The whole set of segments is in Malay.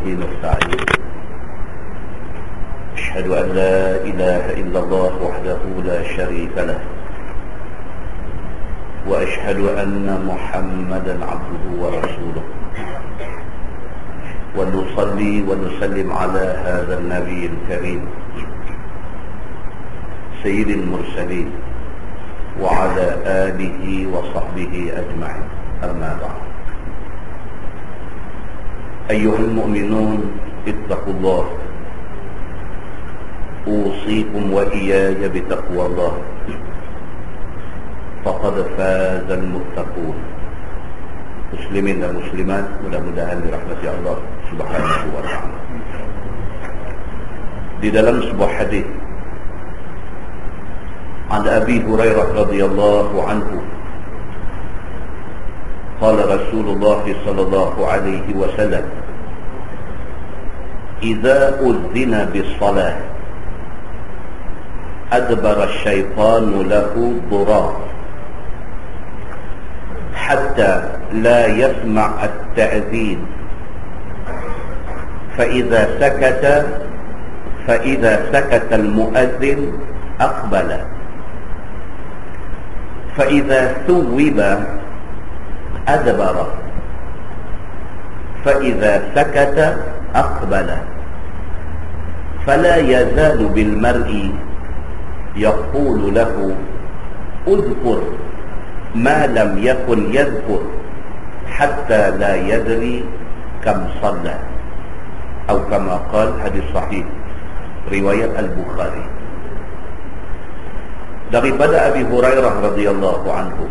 وبه نستعين. أشهد أن لا إله إلا الله وحده لا شريك له، وأشهد أن محمدا عبده ورسوله، ونصلي ونسلم على هذا النبي الكريم سيد المرسلين وعلى آله وصحبه أجمعين. أما بعد، أيها المؤمنون اتقوا الله، أوصيكم وإياي بتقوى الله، فقد فاز المتقون. Muslimin dan muslimat, mudah-mudahan dirahmati Allah Subhanahu wa ta'ala. Di dalam sebuah hadis عن أبي هريرة رضي الله عنه قال رسول الله صلى الله عليه وسلم: إذا أذن بالصلاة أدبر الشيطان له ضرار حتى لا يسمع التأذين، فإذا سكت المؤذن أقبل، فإذا ثوب أدبر، فإذا سكت أقبل، فلا يزال بالمرء يقول له اذكر ما لم يكن يذكر حتى لا يدري كم صلى، أو كما قال. hadis sahih riwayat Al-Bukhari. Daripada Abi Hurairah radhiyallahu anhu,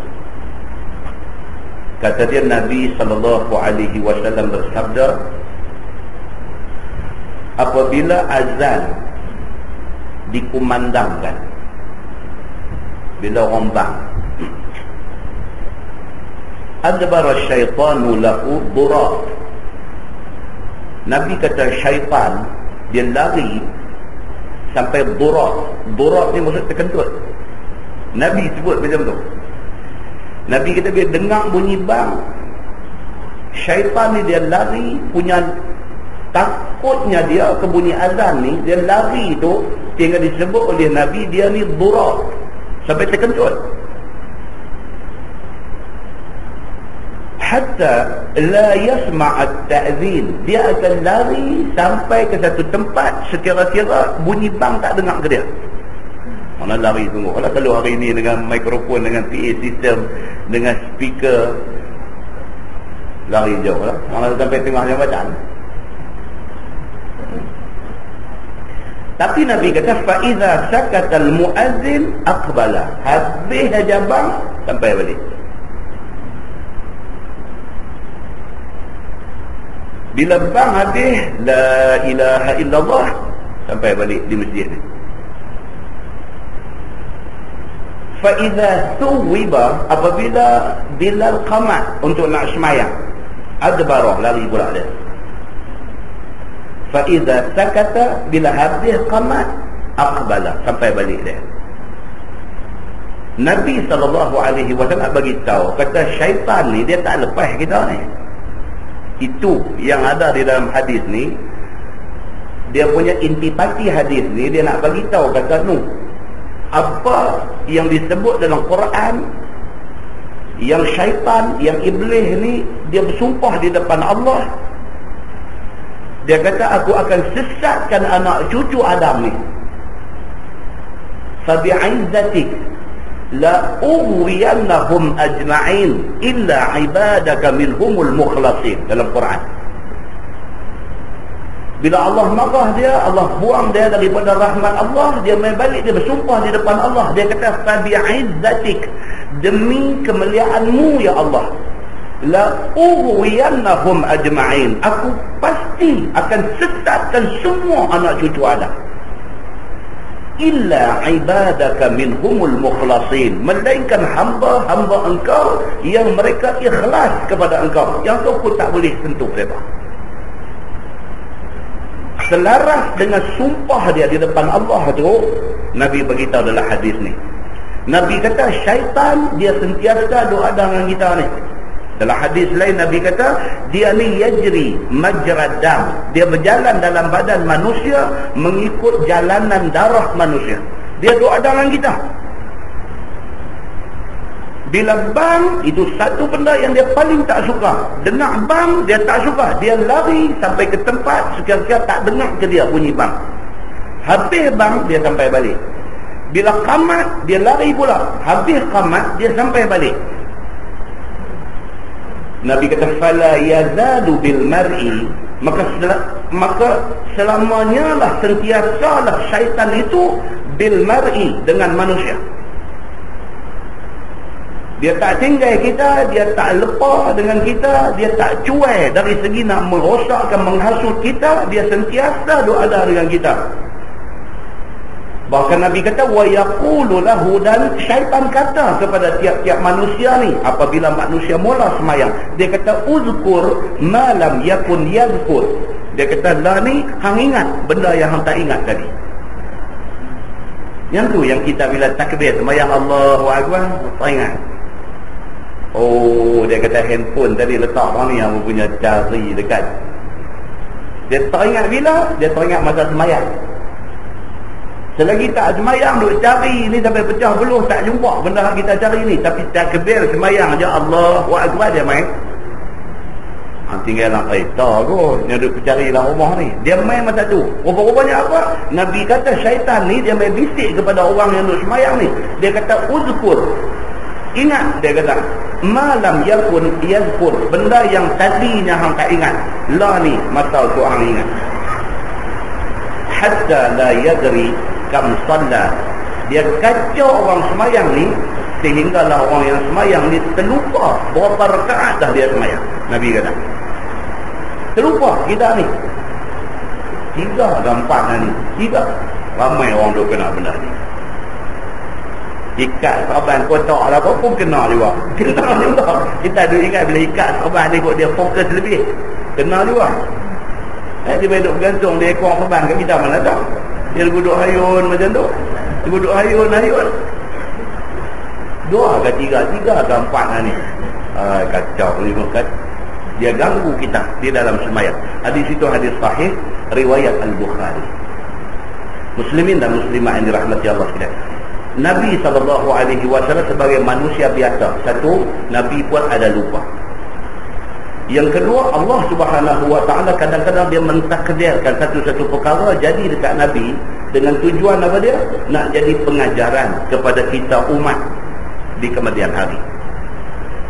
kata dia, Nabi sallallahu alaihi wasallam bersabda, apabila azan dikumandangkan, bila rombang, adbara syaitanu lahu durar. Nabi kata syaitan dia lari sampai durar. Durar ni maksud terkentut. Nabi sebut macam tu. Nabi kata bila dengar bunyi bang, syaitan ni dia lari, punya takutnya dia ke bunyi azan ni, dia lari tu sehingga disebut oleh Nabi dia ni durar, sampai terkentut. Hatta la yasma' at-ta'zin, dia akan lari sampai ke satu tempat sekira-kira bunyi bang tak dengar ke dia. Mana lari tunggu. Kalau hari ini dengan mikrofon, dengan PA system, dengan speaker, lari jauh lah. Mana sampai tengah jambatan. Tapi Nabi kata fa iza sakata al-muazzin aqbala, habis aja bang sampai balik. Bila bang habis la ilaha illallah, sampai balik di masjid ni. Fa iza thuwiba, apabila Bilal qamat untuk nak sembahyang, adbarah, lari pula dia. Fa iza sakata, bila habis qamat, aqbala, sampai balik dia. Nabi SAW bagi tahu, kata syaitan ni dia tak lepas kita ni. Itu yang ada di dalam hadis ni. Dia punya intipati hadis ni, dia nak bagi tahu, kata apa yang disebut dalam Quran, yang syaitan, yang iblis ni, dia bersumpah di depan Allah. Dia kata aku akan sesatkan anak cucu Adam ni. Fabi'izzatik la ughwiyannahum ajma'in illa ibadaka minhumul mukhlasin, dalam Quran. Bila Allah marah dia, Allah buang dia daripada rahmat Allah, dia main balik, dia bersumpah di depan Allah. Dia kata fabi'izzatik, demi kemuliaanmu ya Allah, la ughwiyannahum ajma'in, aku pasti akan sesatkan semua anak cucu Adam, illa ibadaka minhumul mukhlasin, melainkan hamba-hamba engkau yang mereka ikhlas kepada engkau, yang tu aku tak boleh sentuh mereka. Selaras dengan sumpah dia di depan Allah tu, Nabi beritahu dalam hadis ni. Nabi kata syaitan dia sentiasa duk ada dengan kita ni. Dalam hadis lain Nabi kata, dia ni yajri majrad dam. Dia berjalan dalam badan manusia mengikut jalanan darah manusia. Dia duk ada dengan kita. Bila bang, itu satu benda yang dia paling tak suka. Dengar bang, dia tak suka. Dia lari sampai ke tempat, sekiranya tak dengar ke dia bunyi bang. Habis bang, dia sampai balik. Bila qamat, dia lari pula. Habis qamat, dia sampai balik. Nabi kata fala yazadu bil mar'i, maka selamanya lah, sentiasalah syaitan itu bil mar'i, dengan manusia. Dia tak tinggal kita, dia tak lepas dengan kita, dia tak cuai dari segi nak merosakkan, menghasut kita. Dia sentiasa ada dengan kita. Bahkan Nabi kata wa yaqulu lahu, dan syaitan kata kepada tiap-tiap manusia ni apabila manusia mula semayang, dia kata uzkur ma lam yakun yazkur. Dia kata lah ni hang ingat benda yang hang tak ingat tadi. Yang tu yang kita bila takbir semayang Allahu akbar tak ingat. Oh, dia kata handphone tadi letak orang ni yang punya jari dekat. Dia tak ingat bila, dia tak ingat masa semayang. Selagi tak semayang, duk cari ni sampai pecah beluh, tak jumpa benda yang kita cari ni. Tapi takbir semayang je Allahu akbar, dia main. Tinggal dalam kereta kot, dia duk cari dalam rumah ni, dia main masa tu. Rupa-rupanya apa? Nabi kata syaitan ni dia main bisik kepada orang yang duk semayang ni. Dia kata uzkur, ingat, dia kata malam yakun yazkur, benda yang tadinya hang tak ingat, lah ni masa tu hang ingat. Hatta la yadri kam salla, dia kacau orang semayang ni sehinggalah orang yang semayang ni terlupa berapa rakaat dah dia semayang. Nabi kata terlupa kita ni 3 dan 4 ni 3. Ramai orang duk kena benda ni. Ikat serban kotak lah apa pun kena juga. Kena juga. Kita duk ingat bila ikat serban ni kot dia fokus lebih, kena juga. Dia duduk bergantung dia ekor serban kat kita, mana tak? Dia duduk hayun macam tu. Dia duduk hayun. 2 ke 3 ke 4 lah ni. Kacau ni. Dia ganggu kita di dalam semayang. Hadis itu hadis sahih riwayat Al-Bukhari. Muslimin dan muslimah yang dirahmati Allah sekalian. Nabi SAW sebagai manusia biasa, satu, Nabi pun ada lupa. Yang kedua, Allah Subhanahu Wa Taala kadang-kadang dia mentakdirkan satu-satu perkara jadi dekat Nabi dengan tujuan apa dia? Nak jadi pengajaran kepada kita umat di kemudian hari.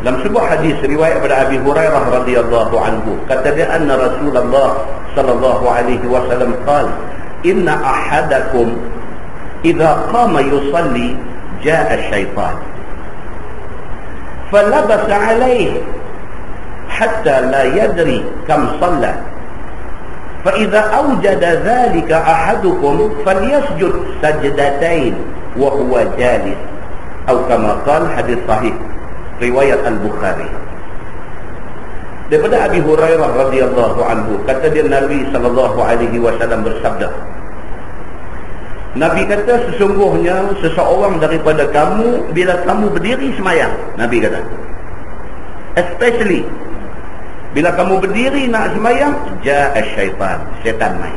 Dalam sebuah hadis riwayat daripada Abi Hurairah radhiyallahu anhu, kata dia anna Rasulullah sallallahu alaihi wasallam qala inna ahadakum idza qama yusalli jaa asy-syaitan falabasa alayhi hatta la yadri kam shalla fa idza awjada dhalika ahadukum falyasjud sajdatain wa huwa jalis atau kama qala, hadis sahih riwayat Al-Bukhari. Daripada Abi Hurairah radhiyallahu anhu, kata dia Nabi sallallahu alaihi wasallam bersabda, Nabi kata sesungguhnya seseorang daripada kamu bila kamu berdiri semayang, Nabi kata, especially bila kamu berdiri nak semayang, jaa syaitan, syaitan main.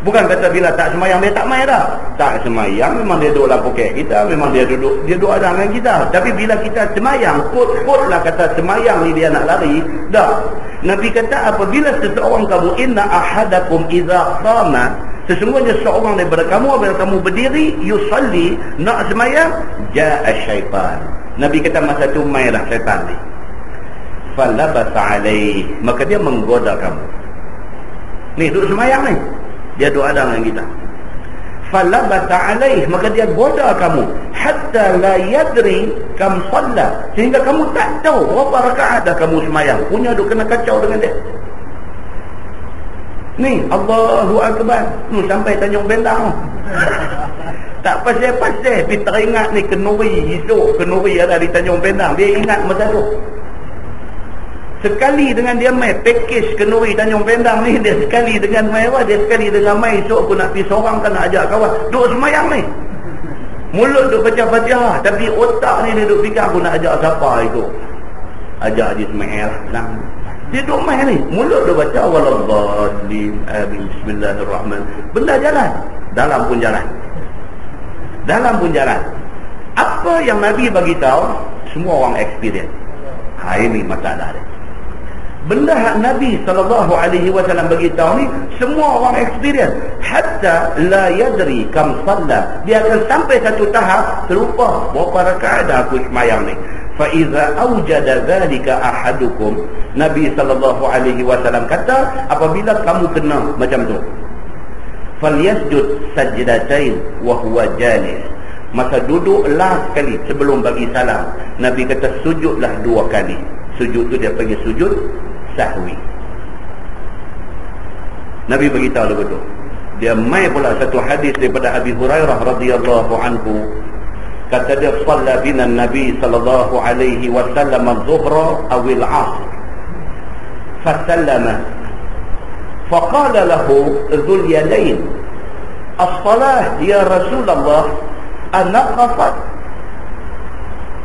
Bukan kata bila tak semayang dia tak main dah. Tak semayang memang dia duduk dalam poket kita, memang dia duduk ada dengan kita. Tapi bila kita semayang, kot lah kata semayang ni dia nak lari dah. Nabi kata apabila seseorang kamu, inna ahadakum idza qama, sesungguhnya seorang daripada kamu apabila kamu berdiri yusalli, nak semayang, jaa syaitan. Nabi kata masa tu main dah syaitan ni. Falabasa alaih, maka dia menggoda kamu. Ni duduk semayang ni, dia doa dengan kita. Falabasa alaih, maka dia goda kamu hatta la yadri kam shalla, sehingga kamu tak tahu berapa rakaat dah kamu semayang. Punya duk kena kacau dengan dia. Ni Allahu akbar, ni sampai Tanjung Bendang. Tak pasal-pasal dia teringat ni kenuri, esok kenuri ada di Tanjung Bendang, dia ingat masa tu. Sekali dengan dia main package kenuri Tanjung Bendang ni, dia sekali dengan main apa? Dia sekali dengan main esok aku nak pergi seorang kan nak ajak kawan. Duk semayang ni. Mulut duk baca Fatihah, tapi otak ni dia duk fikir aku nak ajak siapa itu. Ajak dia semai lah. Dia duk main ni. Mulut duk baca waladdallin, amin, bismillahirrahmanirrahim. Benda jalan. Dalam pun jalan. Dalam pun jalan. Apa yang Nabi bagi tahu, semua orang experience. Ini masalah dia. Benda hak Nabi SAW bagi tahu ni, semua orang experience. Hatta la yadri kam salla. Dia akan sampai satu tahap terlupa berapa rakaat dah aku semayang ni. Fa iza awjada dhalika ahadukum. Nabi SAW kata, apabila kamu kena macam tu, falyasjud sajdatain wa huwa jalis. Masa duduk last kali sebelum bagi salam, Nabi kata sujudlah 2 kali. Sujud tu dia panggil sujud sahwi. Nabi beritahu begitu. Dia mai pula satu hadis daripada Abi Hurairah radhiyallahu anhu. Kata dia, shalla bina Nabi sallallahu alaihi wasallam az-zuhra aw al-'asr. Fasallama. Faqala lahu dhul yadayn, as-salah ya Rasulullah anaqafat.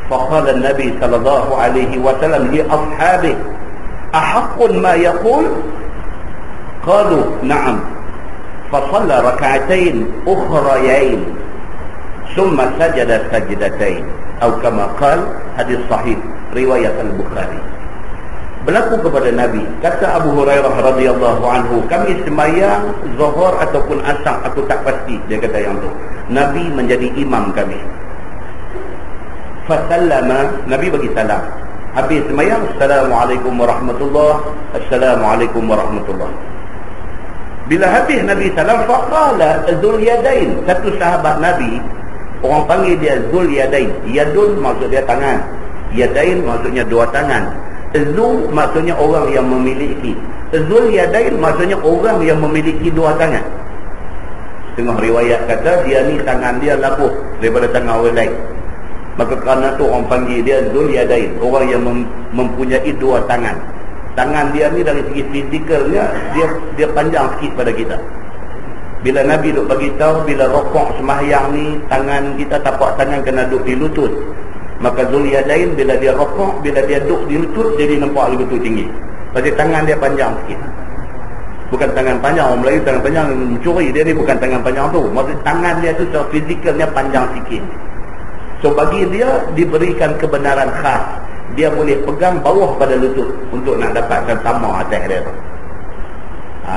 Faqala an-Nabi sallallahu alaihi wasallam li ashabihi, ahaqqun ma yaqul? Qalu na'am. Fasalla rak'atain ukhrayain thumma sajada sajdatain, atau kama qala, hadis sahih riwayat al-Bukhari. Berlaku kepada Nabi, kata Abu Hurairah radhiyallahu anhu, kami sembahyang zuhur ataupun asar, aku tak pasti, dia kata yang tu. Nabi menjadi imam kami. Fasallama, Nabi bagi salam. Habis sembahyang, assalamualaikum warahmatullahi, assalamualaikum warahmatullahi. Bila habis Nabi salam, faqala Dzul Yadain, satu sahabat Nabi, orang panggil dia Dzul Yadain. Yadun maksud dia tangan, Yadain maksudnya 2 tangan. Dzul maksudnya orang yang memiliki. Dzul Yadain maksudnya orang yang memiliki 2 tangan. Tengah riwayat kata dia ni tangan dia labuh daripada tangan orang lain. Maka kerana tu orang panggil dia Dzul Yadain, orang yang mempunyai 2 tangan. Tangan dia ni dari segi fizikalnya dia panjang sikit pada kita. Bila Nabi duk bagi tahu, bila rokok sembahyang ni tangan kita, tapak tangan kena duduk di lutut. Maka Dzul Yadain bila dia rokok, bila dia duduk di lutut, jadi nampak lutut tinggi. Pasal tangan dia panjang sikit. Bukan tangan panjang, orang Melayu tangan panjang mencuri, dia ni bukan tangan panjang tu. Maksud tangan dia tu secara fizikalnya panjang sikit. So bagi dia diberikan kebenaran khas. Dia boleh pegang bawah pada lutut untuk nak dapatkan tamar atas dia tu.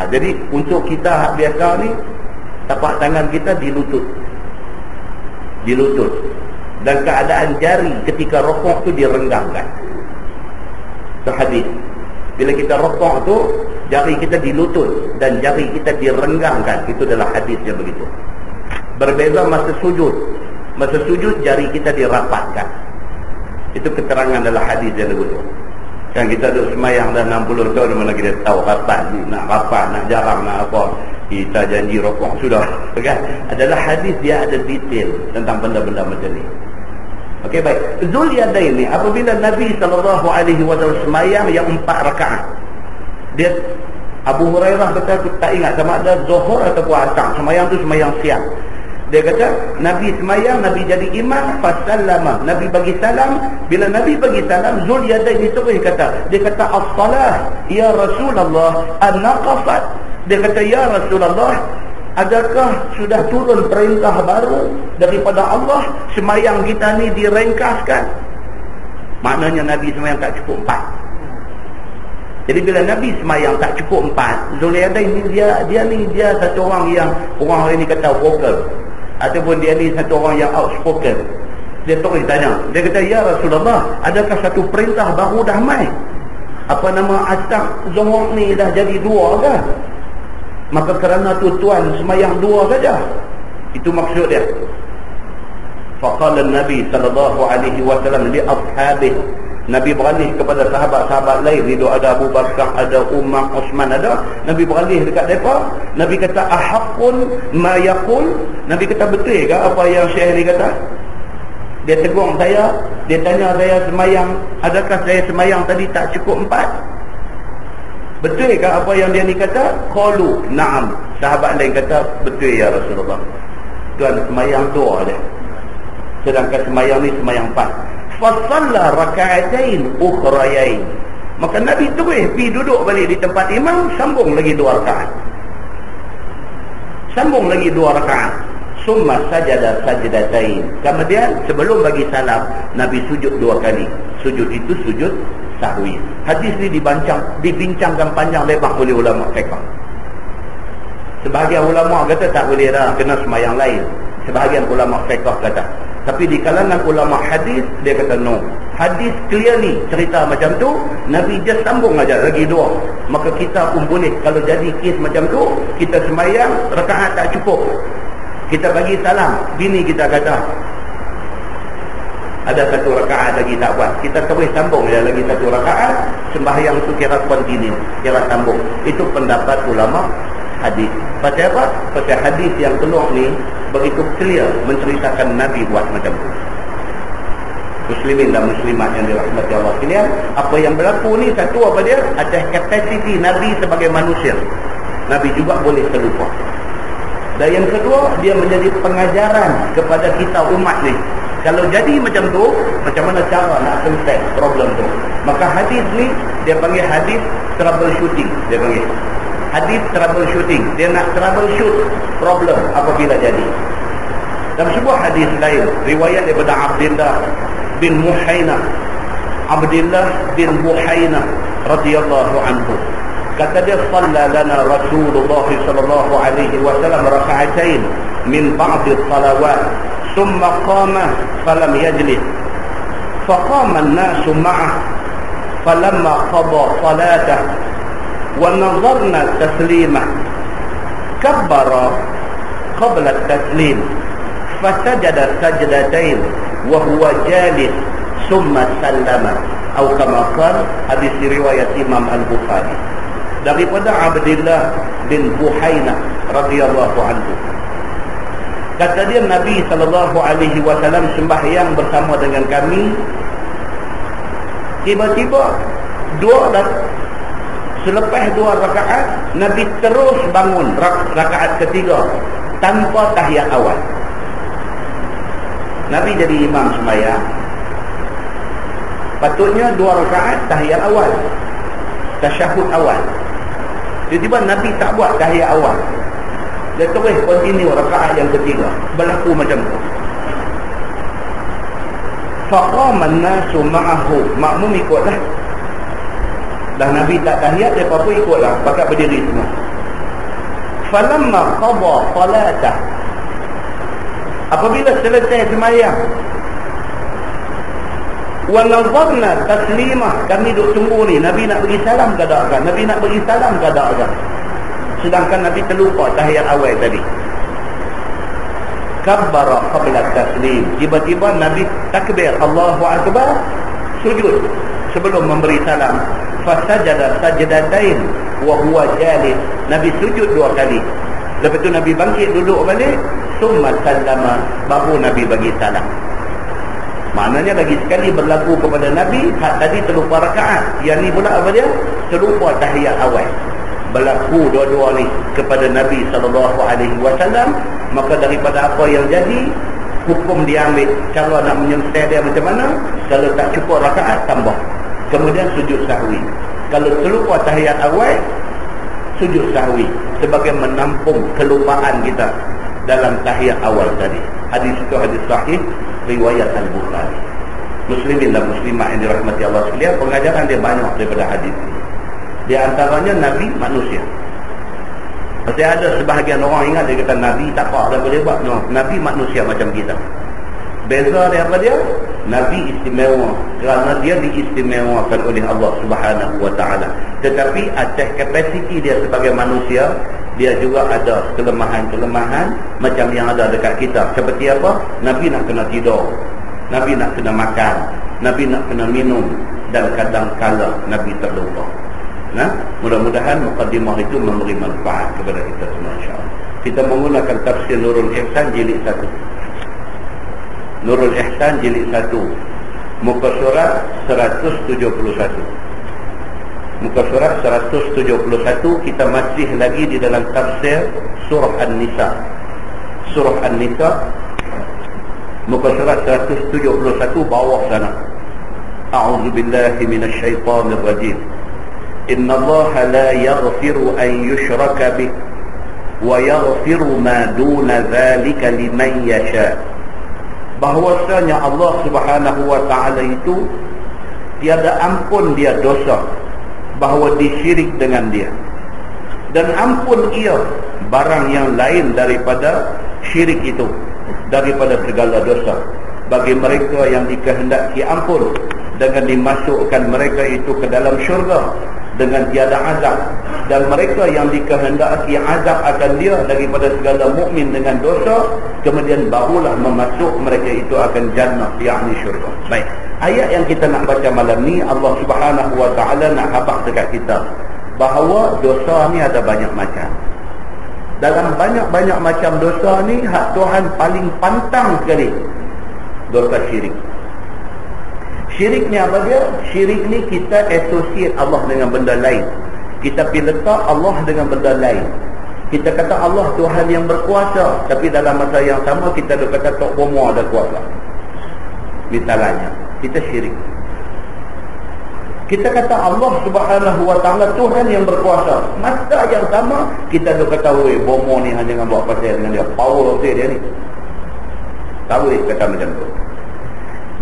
Jadi untuk kita biasa ni, tapak tangan kita di lutut. Di lutut. Dan keadaan jari ketika rokok tu direnggangkan. Itu hadis. Bila kita rokok tu, jari kita di lutut dan jari kita direnggangkan. Itu adalah hadisnya begitu. Berbeza masa sujud. Masa sujud jari kita dirapatkan. Itu keterangan dalam hadis yang begitu. Kan kita duduk semayang dah 60 tahun, mana kita tahu rapat ni, nak rapat, nak jarang, nak apa. Kita janji rokok sudah, kan? Adalah hadis, dia ada detail tentang benda-benda macam ni. Okey, baik. Dzul Yadain ni apabila Nabi SAW semayang yang 4 rakaat. Dia Abu Hurairah kata, aku tak ingat sama ada zuhur ataupun asar. Semayang tu semayang siang. Dia kata, Nabi semayang, Nabi jadi imam, fasallama. Nabi bagi salam. Bila Nabi bagi salam, Dzul Yadain itu dia kata, as-salah, ya Rasulullah, an-naqafat. Dia kata, ya Rasulullah, adakah sudah turun perintah baru daripada Allah, semayang kita ni direngkaskan? Maknanya Nabi semayang tak cukup 4. Jadi bila Nabi semayang tak cukup 4, Dzul Yadain ni dia satu orang yang orang ini kata vokal, ataupun dia ni satu orang yang outspoken. Dia terus tanya, dia kata, ya Rasulullah, adakah satu perintah baru dah mai? Apa nama asar zuhur ni dah jadi 2 kan? Maka kerana tu tuan semayang 2 saja. Itu maksud dia. Faqala Nabi SAW li ashabihi. Nabi beralih kepada sahabat-sahabat lain. Itu ada Abu Bakar, ada Umar, Osman ada. Nabi beralih dekat mereka. Nabi kata, ahaqqun ma yaqul. Nabi kata, betul ke apa yang Syekh ni kata? Dia tegur saya, dia tanya saya semayang, adakah saya semayang tadi tak cukup 4? Betul ke apa yang dia ni kata? Qalu na'am. Sahabat lain kata, betul ya Rasulullah. Tuan semayang 2 dia. sedangkan semayang ni semayang 4. Fasalla raka'atain ukhrayain. Maka Nabi terus pergi duduk balik di tempat imam, sambung lagi 2 rakaat. Sambung lagi 2 rakaat. Summa sajada sajdatain. Kemudian sebelum bagi salam, Nabi sujud 2 kali. Sujud itu sujud sahwi. Hadis ni dibincangkan panjang lebar oleh ulama fiqh. Sebahagian ulama kata tak boleh dah, kena semayang lain. Sebahagian ulama fiqh kata. Tapi di kalangan ulama hadis, dia kata no. Hadis clear ni cerita macam tu, Nabi just sambung aja lagi 2. Maka kita pun boleh, kalau jadi kes macam tu, kita semayang rakaat tak cukup, kita bagi salam, bini kita kata ada 1 rakaat lagi tak buat, kita terus sambung dia lagi 1 rakaat, sembahyang tu kira continue, kira sambung. Itu pendapat ulama hadis. Pasal apa? Pasal hadis yang keluar ni begitu clear menceritakan Nabi buat macam tu. Muslimin dan muslimat yang dirahmati Allah sekalian, apa yang berlaku ni satu apa dia? Atas kapasiti Nabi sebagai manusia, Nabi juga boleh terlupa. Dan yang kedua, dia menjadi pengajaran kepada kita umat ni. Kalau jadi macam tu, macam mana cara nak selesai problem tu? Maka hadis ni dia panggil hadis troubleshooting. Dia panggil hadis troubleshooting. Dia nak troubleshoot problem apabila jadi. Dalam sebuah hadis lain, riwayat daripada Abdullah bin Buhainah radhiyallahu anhu, kata dia, "Shalla lana Rasulullah sallallahu alaihi wasallam raka'atain min ba'd as-salawat, thumma qama falam yajlis, faqama an-nasu ma'ah, falamma qada salatahu wa nazarna taslimah, kabbara qabla at-taslim, fasajada sajdatain wa huwa jalis, thumma sallama." Atau kama qala, hadis riwayat Imam Al-Bukhari daripada Abdullah bin Buhainah radhiyallahu anhu. Kata dia, Nabi sallallahu alaihi wasallam sembahyang bersama dengan kami. Tiba-tiba selepas 2 rakaat, Nabi terus bangun rakaat ketiga tanpa tahiyat awal. Nabi jadi imam sembahyang, patutnya 2 rakaat tahiyat awal, tasyahud awal. Tiba-tiba Nabi tak buat tahiyat awal, dia terus continue rakaat yang ketiga. Berlaku macam tu. Faqama an-nasu ma'ahu, makmum ikutlah. Dah Nabi tak tahiyat, dia apa-apa ikutlah, pakat berdiri semua. Falamma qada salatah, apabila selesai sembahyang, wa nazarna taslimah, kami duk tunggu ni Nabi nak bagi salam ke tak kan, Nabi nak bagi salam ke tak kan, sedangkan Nabi terlupa tahiyat awal tadi. Kabbara qabla taslim, tiba-tiba Nabi takbir Allahu akbar, sujud sebelum memberi salam. Fasajada sajdatain wa huwa jalis, Nabi sujud 2 kali. Lepas tu Nabi bangkit duduk balik, summa sallama, baru Nabi bagi salam. Maknanya lagi sekali berlaku kepada Nabi, hak tadi terlupa rakaat, yang ni pula apa dia? Terlupa tahiyat awal. Berlaku dua-dua ni kepada Nabi SAW. Maka daripada apa yang jadi, hukum diambil. Cara nak menyelesaikan dia macam mana? Kalau tak cukup rakaat, tambah. Kemudian sujud sahwi. Kalau terlupa tahiyat awal, sujud sahwi sebagai menampung kelupaan kita dalam tahiyat awal tadi. Hadis itu hadis sahih riwayat Al-Bukhari. Muslimin dan muslimat yang dirahmati Allah sekalian, pengajaran dia banyak daripada hadis ini. Di antaranya Nabi manusia. Pasti ada sebahagian orang ingat dia kata Nabi tak apa dah boleh buat. No, Nabi manusia macam kita. Beza dia apa dia? Nabi istimewa kerana dia diistimewakan oleh Allah Subhanahu wa taala. Tetapi atas kapasiti dia sebagai manusia, dia juga ada kelemahan-kelemahan macam yang ada dekat kita. Seperti apa? Nabi nak kena tidur, Nabi nak kena makan, Nabi nak kena minum, dan kadang-kala Nabi terlupa. Nah, mudah-mudahan mukadimah itu memberi manfaat kepada kita semua, insya-Allah. Kita menggunakan tafsir Nurul Ihsan jilid 1. Nurul Ihsan jilid 1, muka surat 171. Muka surat 171, kita masih lagi di dalam tafsir surah An-Nisa. Surah An-Nisa, muka surat 171 bawah sana. A'udzubillahi minasyaitonir rajim. Innallaha la yaghfiru an yushraka bih wa yaghfiru ma duna dzalika liman yasha. Bahwasanya Allah Subhanahu wa taala itu tiada ampun dia dosa bahawa disyirik dengan dia, dan ampun ia barang yang lain daripada syirik itu, daripada segala dosa bagi mereka yang dikehendaki ampun, dengan dimasukkan mereka itu ke dalam syurga dengan tiada azab, dan mereka yang dikehendaki azab akan dia daripada segala mukmin dengan dosa, kemudian barulah memasuk mereka itu akan jannah, yakni syurga. Baik, ayat yang kita nak baca malam ni, Allah Subhanahu wa taala nak habaq dekat kita bahawa dosa ni ada banyak macam. Dalam banyak-banyak macam dosa ni, hak Tuhan paling pantang sekali dosa syirik. Syirik ni apa dia? Syirik ni kita associate Allah dengan benda lain. Kita pergi letak Allah dengan benda lain. Kita kata Allah Tuhan yang berkuasa, tapi dalam masa yang sama kita duk kata Tok Bomo ada kuasa. Misalnya, kita syirik. Kita kata Allah Subhanahu wa taala Tuhan yang berkuasa. Masa yang sama kita duk kata weh Bomo ni hanya dengan buat pasal dengan dia power dia ni. Tahu kata macam tu.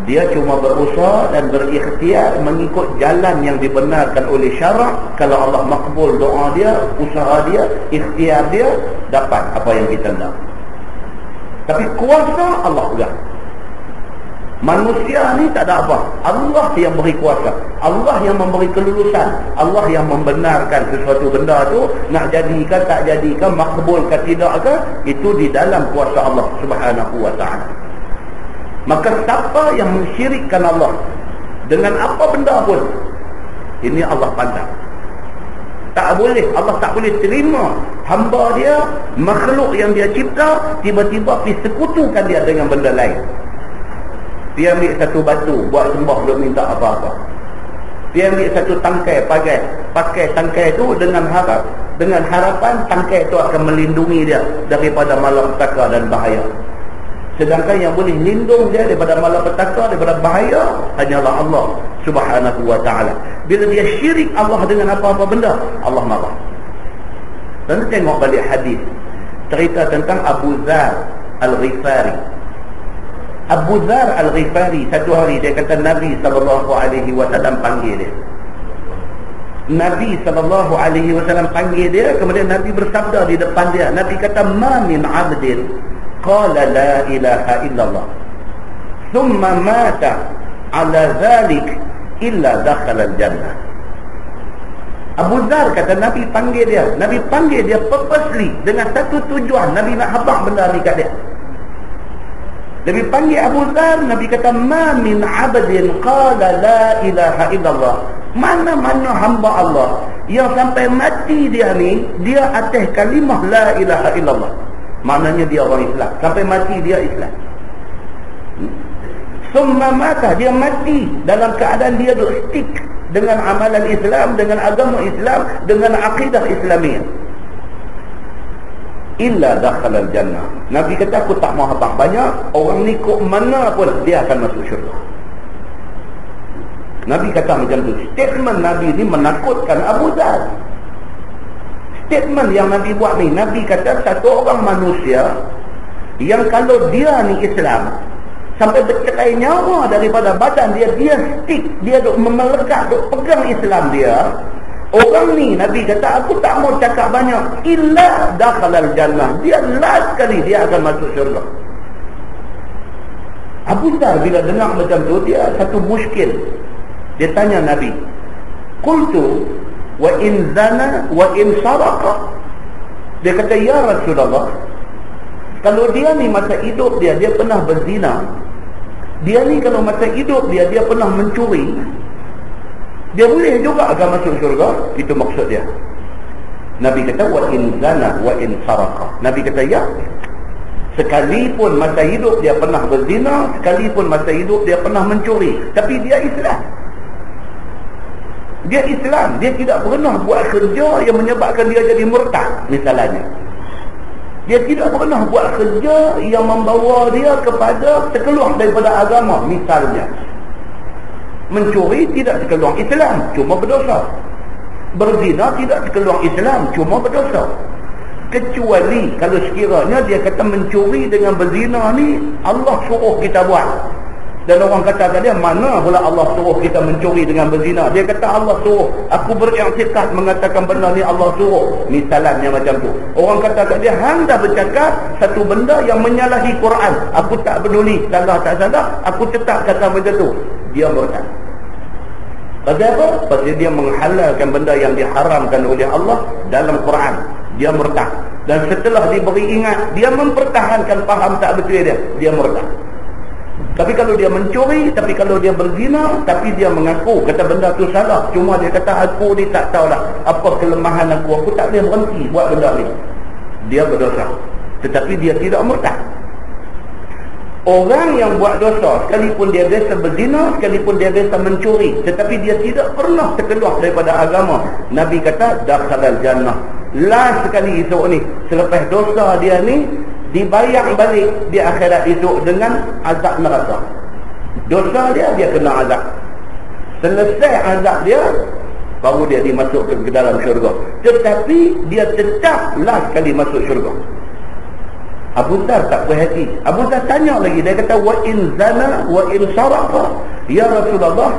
Dia cuma berusaha dan berikhtiar mengikut jalan yang dibenarkan oleh syarak. Kalau Allah makbul doa dia, usaha dia, ikhtiar dia, dapat apa yang kita nak. Tapi kuasa Allah pegang. Manusia ni tak ada apa. Allah yang beri kuasa, Allah yang memberi kelulusan, Allah yang membenarkan sesuatu benda tu nak jadikan tak jadikan, makbul ke tidak ke, itu di dalam kuasa Allah Subhanahu wa taala. Maka siapa yang mensyirikkan Allah dengan apa benda pun, ini Allah pandang. Tak boleh, Allah tak boleh terima hamba dia, makhluk yang dia cipta, tiba-tiba pergi sekutukan dia dengan benda lain. Dia ambil satu batu buat sembah, duk minta apa-apa. Dia ambil satu tangkai pakai tangkai itu dengan harapan tangkai itu akan melindungi dia daripada malapetaka dan bahaya. Sedangkan yang boleh lindung dia daripada malapetaka, daripada bahaya, hanyalah Allah Subhanahu wa taala. Bila dia syirik Allah dengan apa-apa benda, Allah marah. Dan tengok balik hadis cerita tentang Abu Dzar Al-Ghifari. Abu Dzar Al-Ghifari satu hari dia kata Nabi SAW panggil dia. Nabi SAW panggil dia, kemudian Nabi bersabda di depan dia. Nabi kata, "Ma min 'abdin qala la ilaha illallah thumma mata ala dhalik illa dakhala al-jannah." Abu Dzar kata Nabi panggil dia purposely dengan satu tujuan. Nabi nak habaq benda ni kat dia. Nabi panggil Abu Dzar, Nabi kata, "Ma min 'abdin qala la ilaha illallah." Mana-mana hamba Allah yang sampai mati dia ni, dia atas kalimah la ilaha illallah. Maknanya dia orang Islam. Sampai mati dia Islam. Summa mata, dia mati dalam keadaan dia duk stick dengan amalan Islam, dengan agama Islam, dengan akidah Islamiyah. Illa dakhala al-jannah. Nabi kata, aku tak mau habaq banyak, orang ni kok mana pun dia akan masuk syurga. Nabi kata macam tu. Statement Nabi ni menakutkan Abu Dzar. Statement yang Nabi buat ni, Nabi kata satu orang manusia yang kalau dia ni Islam sampai bercerai nyawa daripada badan dia, dia stick, dia duk memelekat, duk pegang Islam dia. Orang ni Nabi kata aku tak mau cakap banyak, illa dakhalal jannah, dia last kali dia akan masuk syurga. Abu Dzar bila dengar macam tu, dia satu muskil. Dia tanya Nabi, qultu wa in zana wa in saraqa. Dia kata, ya Rasulullah, kalau dia ni masa hidup dia pernah berzina, dia ni kalau masa hidup dia pernah mencuri, dia boleh juga akan masuk syurga. Itu maksud dia. Nabi kata, wa in zana wa in saraqa. Nabi kata, ya, sekalipun masa hidup dia pernah berzina, sekalipun masa hidup dia pernah mencuri, tapi dia Islam. Dia Islam, dia tidak pernah buat kerja yang menyebabkan dia jadi murtad misalnya. Dia tidak pernah buat kerja yang membawa dia kepada terkeluar daripada agama. Misalnya, mencuri tidak terkeluar Islam, cuma berdosa. Berzina tidak terkeluar Islam, cuma berdosa. Kecuali kalau sekiranya dia kata mencuri dengan berzina ni Allah suruh kita buat. Dan orang kata kat dia, mana pula Allah suruh kita mencuri dengan berzina? Dia kata Allah suruh. Aku beriktikad mengatakan benda ni Allah suruh. Misalnya macam tu. Orang kata kat dia, hang dah bercakap satu benda yang menyalahi Quran. Aku tak peduli salah tak salah, aku tetap kata macam tu. Dia murtad. Pasal apa? Pasal dia menghalalkan benda yang diharamkan oleh Allah dalam Quran. Dia murtad. Dan setelah diberi ingat, dia mempertahankan faham tak betul dia murtad. Tapi kalau dia mencuri, tapi kalau dia berzina, tapi dia mengaku kata benda tu salah, cuma dia kata aku ni tak tahulah apa kelemahan aku tak boleh berhenti buat benda ni, dia berdosa. Tetapi dia tidak murtad. Orang yang buat dosa, sekalipun dia biasa berzina, sekalipun dia biasa mencuri, tetapi dia tidak pernah terkeluar daripada agama, Nabi kata dakhalal jannah. Last sekali esok ni, selepas dosa dia ni dibayar balik di akhirat esok dengan azab neraka. Dosa dia kena azab. Selesai azab dia, baru dia dimasukkan ke dalam syurga. Tetapi dia tetap last kali masuk syurga. Abu Dhar tak puas hati. Abu Dhar tanya lagi, dia kata wa in zana wa in saraqa, ya Rasulullah,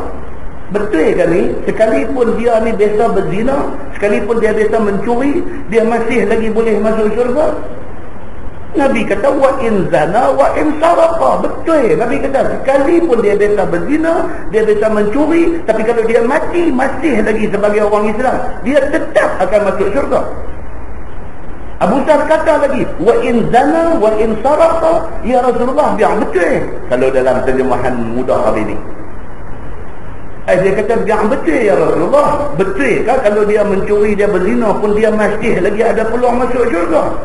betul ke ni? Sekalipun dia ni biasa berzina, sekalipun dia biasa mencuri, dia masih lagi boleh masuk syurga? Nabi kata wa in zana wa in saraqa. Betul. Nabi kata sekalipun dia biasa berzina, dia biasa mencuri, tapi kalau dia mati masih lagi sebagai orang Islam, dia tetap akan masuk syurga. Abu Dhar kata lagi wa in zana wa in saraqa, ya Rasulullah, biar betul. Kalau dalam terjemahan mudah hari ni, dia kata biar betul ya Rasulullah. Betul kan kalau dia mencuri, dia berzina pun dia masih lagi ada peluang masuk syurga?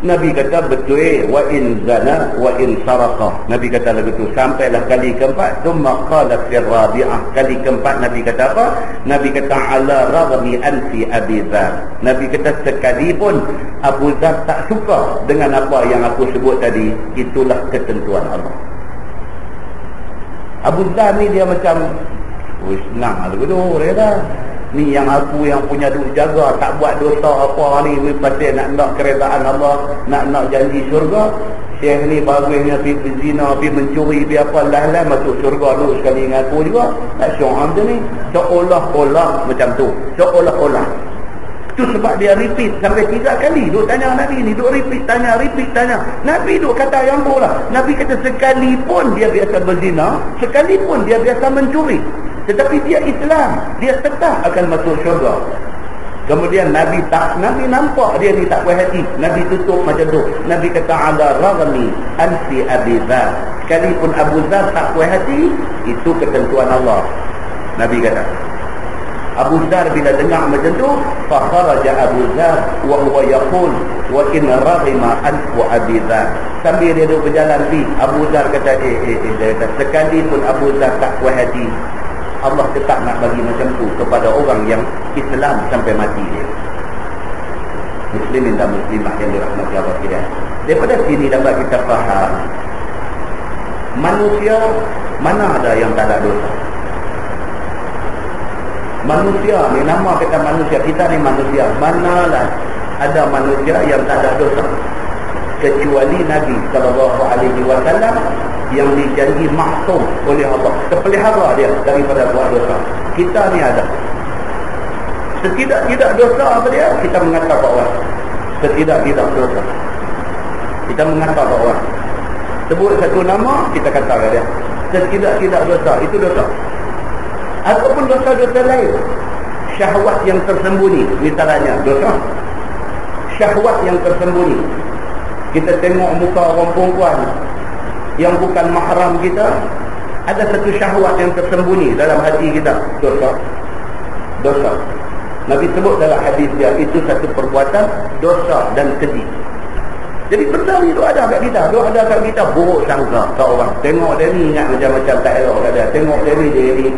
Nabi kata betul. Wa in zana wa in saraqa. Nabi kata lagi tu sampailah kali keempat. Thumma qala fi rabi'ah. Kali keempat Nabi kata apa? Nabi kata ala raghmi anfi Abi Dhar. Nabi kata sekalipun Abu Dhar tak suka dengan apa yang aku sebut tadi, itulah ketentuan Allah. Abu Dhar ni dia macam senang lah tu dia dah. Ni yang aku yang punya duit jaga, tak buat dosa apa ni, pasal nak keredaan Allah, nak janji syurga. Syekh ni bagusnya pergi berzina, pergi mencuri, pergi apa, lah masuk syurga dulu sekali dengan aku juga. Tak syurga macam ni, seolah-olah macam tu, seolah-olah. Tu sebab dia repeat sampai 3 kali. Duk tanya Nabi ni, duk repeat tanya. Nabi duk kata yang tu lah. Nabi kata sekalipun dia biasa berzina, sekalipun dia biasa mencuri, tetapi dia Islam, dia tetap akan masuk syurga. Kemudian Nabi nampak dia ni tak puas hati. Nabi tutup macam tu. Nabi kata ala raghmi anfi Abi Dhar. Sekalipun Abu Dhar tak puas hati, itu ketentuan Allah. Nabi kata. Abu Dhar bila dengar macam tu, fa kharaja Abu Dhar wa huwa yaqul wa in raghima anfu Abi Dhar. Sambil dia duduk berjalan pergi, Abu Dhar kata dia kata sekalipun Abu Dhar tak puas hati, Allah tetap nak bagi macam tu kepada orang yang Islam sampai mati dia. Muslimin dan muslimah yang dirahmati Allah sekalian. Daripada sini dapat kita faham, manusia mana ada yang tak ada dosa. Manusia ni, nama kata manusia, kita ni manusia, manalah ada manusia yang tak ada dosa, kecuali Nabi SAW yang dijanji maksum oleh Allah, terpelihara dia daripada buat dosa. Kita ni ada setidak-tidak dosa apa dia, kita mengata kat orang. Setidak-tidak dosa kita mengata kat orang. Sebut satu nama, kita kata kat dia setidak-tidak dosa, itu dosa. Ataupun dosa-dosa lain, syahwat yang tersembunyi misalnya, dosa. Syahwat yang tersembunyi, kita tengok muka orang perempuan yang bukan mahram kita, ada satu syahwat yang tersembunyi dalam hati kita, dosa. Nabi sebut dalam hadis dia, itu satu perbuatan dosa dan keji. Jadi benda ni tu ada kat kita, buruk sangka kat orang. Tengok dia ni ingat macam-macam tak elok kat dia, tengok dia ni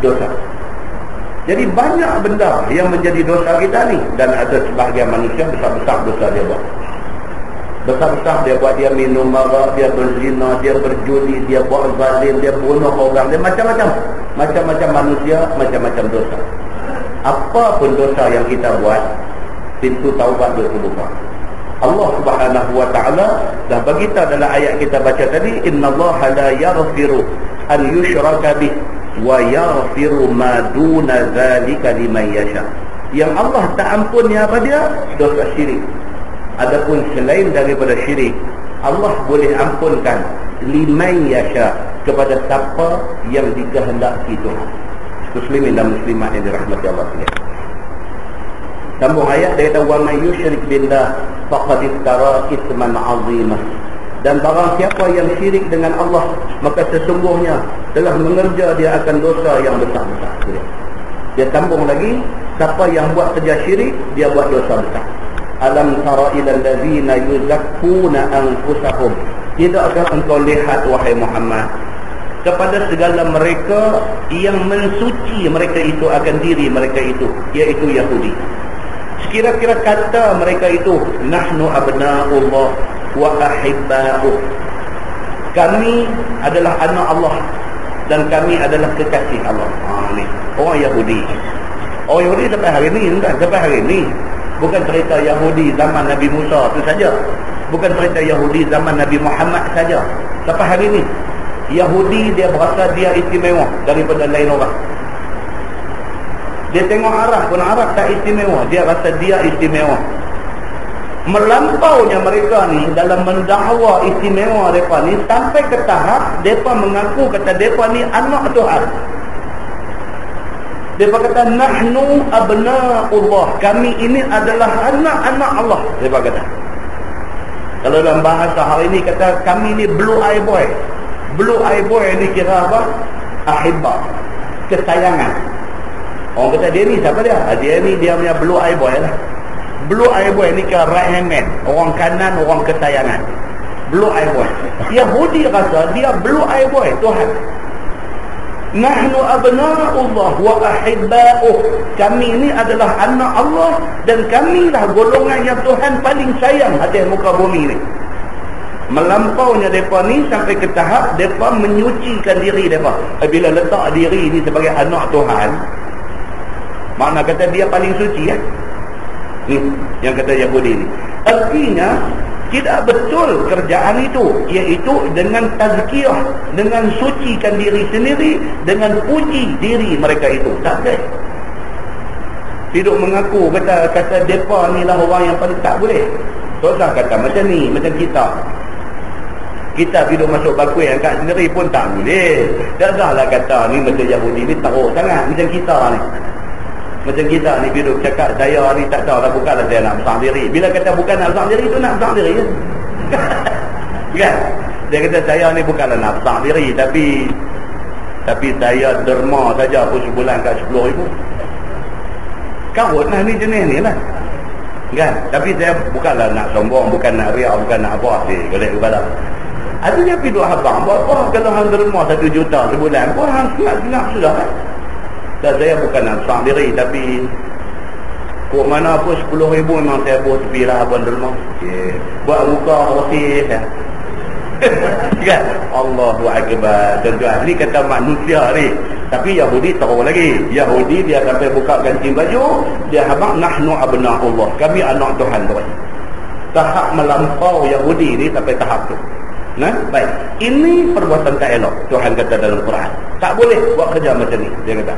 dosa. Jadi banyak benda yang menjadi dosa kita ni. Dan ada sebahagian manusia besar-besar dosa dia buat. Besar-besar dia buat, dia minum arak, dia berzina, dia berjudi, dia buat zalim, dia bunuh orang, dia macam-macam. Macam-macam manusia, macam-macam dosa. Apa pun dosa yang kita buat, pintu taubat dia terbuka. Allah Subhanahu wa taala dah bagi tahu dalam ayat kita baca tadi, innallaha la yaghfiru an yushraka bih wa yaghfiru ma duna zalika liman yasha. Yang Allah tak ampuni apa dia? Dosa syirik. Adapun selain daripada syirik, Allah boleh ampunkan liman yasha, kepada siapa yang dikehendaki Tuhan. Muslimin dan muslimat yang dirahmati Allah sekalian. Sambung ayat dia kata wa may yusyrik billah faqad iftara itsman 'azima. Dan barang siapa yang syirik dengan Allah, maka sesungguhnya telah mengerja dia akan dosa yang besar-besar. Dia sambung lagi, siapa yang buat kerja syirik, dia buat dosa besar. Alam tara ilal ladzina yuzakkuna anfusahum. Tidakkah engkau lihat wahai Muhammad kepada segala mereka yang mensuci mereka itu akan diri mereka itu, iaitu Yahudi. Sekira-kira kata mereka itu, nahnu abna'ullah wa ahibba'uh, kami adalah anak Allah dan kami adalah kekasih Allah. Ni orang Yahudi. Orang Yahudi sampai hari ni, sampai hari ni. Bukan cerita Yahudi zaman Nabi Musa tu saja. Bukan cerita Yahudi zaman Nabi Muhammad saja. Sampai hari ni Yahudi dia berasa dia istimewa daripada lain orang. Dia tengok Arab pun Arab tak istimewa, dia rasa dia istimewa. Melampaunya mereka ni dalam mendakwa istimewa mereka ni sampai ke tahap mereka mengaku kata mereka ni anak Tuhan. Mereka kata nahnu abna'ullah, kami ini adalah anak-anak Allah. Mereka kata, kalau dalam bahasa hari ini kata kami ni blue eye boy. Blue eye boy ni kira apa? Ahibba, kesayangan. Orang kata dia ni siapa dia? Dia ni dia punya blue eye boy lah. Blue eye boy ni kira right hand man, orang kanan, orang kesayangan. Blue eye boy. Yahudi rasa dia blue eye boy Tuhan. Nahnu abna'ullah wa ahibba'uh, kami ini adalah anak Allah dan kamilah golongan yang Tuhan paling sayang atas muka bumi ni. Melampaunya mereka ni sampai ke tahap mereka menyucikan diri mereka. Bila letak diri ni sebagai anak Tuhan, makna kata dia paling suci ya. Ni yang kata Yahudi ni. Artinya tidak betul kerjaan itu, iaitu dengan tazkiyah, dengan sucikan diri sendiri, dengan puji diri mereka itu. Tak boleh. Hidup mengaku kata depa ni lah orang yang paling, tak boleh. Susah kata macam ni, macam kita. Kita hidup masuk bakui angkat sendiri pun tak boleh. Tak sahlah kata ni macam Yahudi ni teruk sangat macam kita ni. Macam kita ni hidup cakap saya ni tak tahu lah, bukanlah saya nak besar diri. Bila kata bukan nak besar diri tu nak besar diri je. Kan? Dia kata saya ni bukanlah nak besar diri, tapi saya derma saja pun sebulan kat 10,000. Kawut lah ni jenis ni lah. Kan? Tapi saya bukanlah nak sombong, bukan nak riak, bukan nak apa. Golek kepala. Artinya hidup abang buat apa kalau hang derma 1 juta sebulan pun hang senang sudah kan? Dan saya bukan nak besar diri, tapi kok mana pun 10,000 memang saya buat tepi lah abang derma. Buat muka rosih ya. Kan? Allahu Akbar. Tuan-tuan, ni kata manusia ni. Tapi Yahudi tahu lagi. Yahudi dia sampai buka ganti baju, dia habaq nahnu abna'ullah, kami anak Tuhan tu. Tahap melampau Yahudi ni sampai tahap tu. Nah, baik. Ini perbuatan tak elok. Tuhan kata dalam Quran, tak boleh buat kerja macam ni. Dia kata,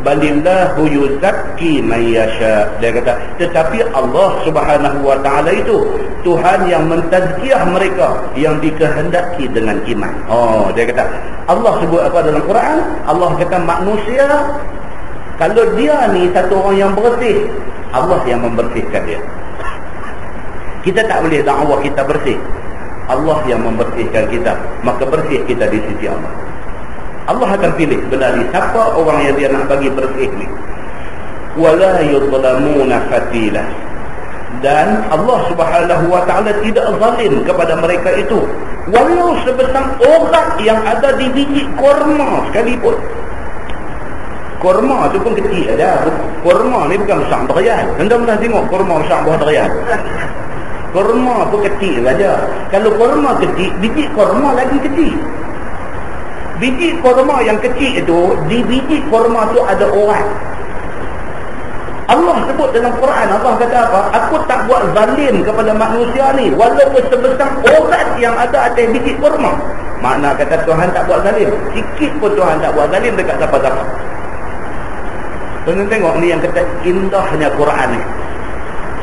balillahu yuzakki man yasha. Dia kata, tetapi Allah Subhanahu wa taala itu Tuhan yang mentazkiyah mereka yang dikehendaki dengan iman. Oh, dia kata, Allah sebut apa dalam Quran? Allah kata manusia kalau dia ni satu orang yang bersih, Allah yang membersihkan dia. Kita tak boleh dakwah kita bersih. Allah yang membersihkan kita, maka bersih kita di sisi Allah. Allah akan pilih benar siapa orang yang dia nak bagi bersih ni. Wala yudlamuna fatila. Dan Allah Subhanahu wa taala tidak zalim kepada mereka itu, walau sebesar orat yang ada di biji kurma sekalipun. Kurma tu pun kecil aja. Kurma ni bukan besar berrial. Anda pernah tengok kurma besar buah berrial? Kurma pun kecil saja. Kalau kurma kecil, biji kurma lagi kecil. Biji kurma yang kecil itu, di biji kurma tu ada urat. Allah sebut dalam Quran, Allah kata apa? Aku tak buat zalim kepada manusia ni walaupun sebesar urat yang ada atas biji kurma. Makna kata Tuhan tak buat zalim. Sikit pun Tuhan tak buat zalim dekat siapa-siapa. Tuan-tuan tengok ni yang kata indahnya Quran ni.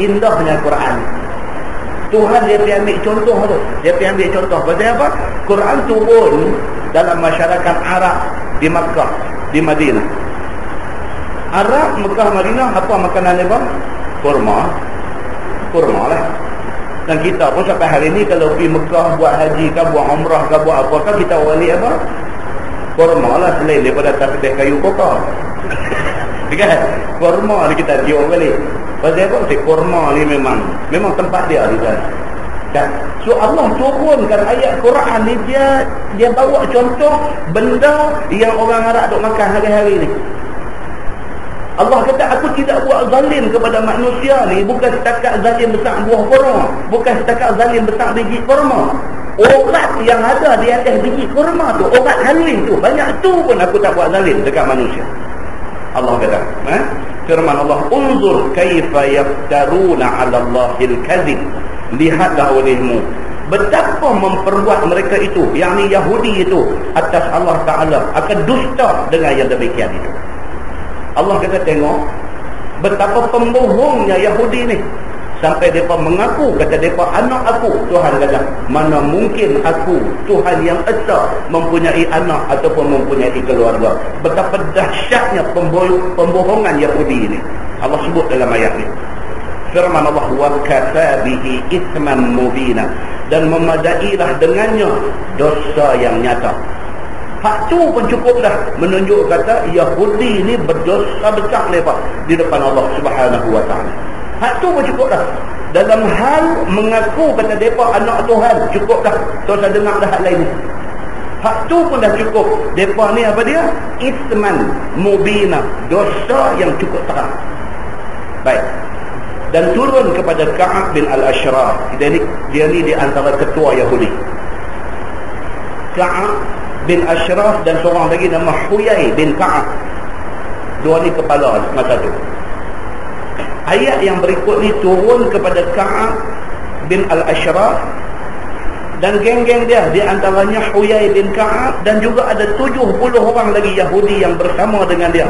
Indahnya Quran ni. Tuhan dia pergi ambil contoh tu. Dia pergi ambil contoh. Pasal apa? Quran turun dalam masyarakat Arab di Makkah, di Madinah. Arab, Mekah, Madinah, apa makanan dia bang? Kurma. Kurma lah. Dan kita pun sampai hari ni kalau pergi Mekah buat haji ke, buat umrah ke, buat apa ke, kita balik apa? Kurma lah, selain daripada tasbih kayu kokor. Kan? Kurma ni kita tiup balik. Pasal apa? Kurma ni memang tempat dia di sana. Dan so Allah turunkan ayat Quran ni, dia bawa contoh benda yang orang Arab duk makan hari-hari ni. Allah kata aku tidak buat zalim kepada manusia ni, bukan setakat zalim besar buah kurma, bukan setakat zalim besar biji kurma. Urat yang ada di atas biji kurma tu, urat halim tu, banyak tu pun aku tak buat zalim dekat manusia. Allah kata, firman Allah, unzur kaifa yaftaruna 'ala Allahil kadhib. Lihatlah olehmu betapa memperbuat mereka itu, yakni Yahudi itu, atas Allah Ta'ala, akan dusta dengan yang demikian itu. Allah kata tengok betapa pembohongnya Yahudi ni, sampai mereka mengaku, kata mereka anak aku. Tuhan kata mana mungkin aku Tuhan yang esa mempunyai anak ataupun mempunyai keluarga. Betapa dahsyatnya pembohongan Yahudi ini. Allah sebut dalam ayat ni, firman Allah, wa kafa bihi ithman mubina, dan memadailah dengannya dosa yang nyata. Hak tu pun cukup dah menunjuk kata Yahudi ni berdosa besar lepas di depan Allah Subhanahu wa taala. Hak tu pun cukup dah. Dalam hal mengaku kata depa anak Tuhan, cukup dah. Tuan dengar dah hak lain ni. Hak tu pun dah cukup. Depa ni apa dia? Isman mubina, dosa yang cukup terang. Baik. Dan turun kepada Ka'ab bin Al-Ashraf. Dia ni di antara ketua Yahudi. Ka'ab bin Ashraf dan seorang lagi nama Huyai bin Ka'ab. Dua ni kepala masa tu. Ayat yang berikut ni turun kepada Ka'ab bin Al-Ashraf dan geng-geng dia, di antaranya Huyai bin Ka'ab, dan juga ada 70 orang lagi Yahudi yang bersama dengan dia.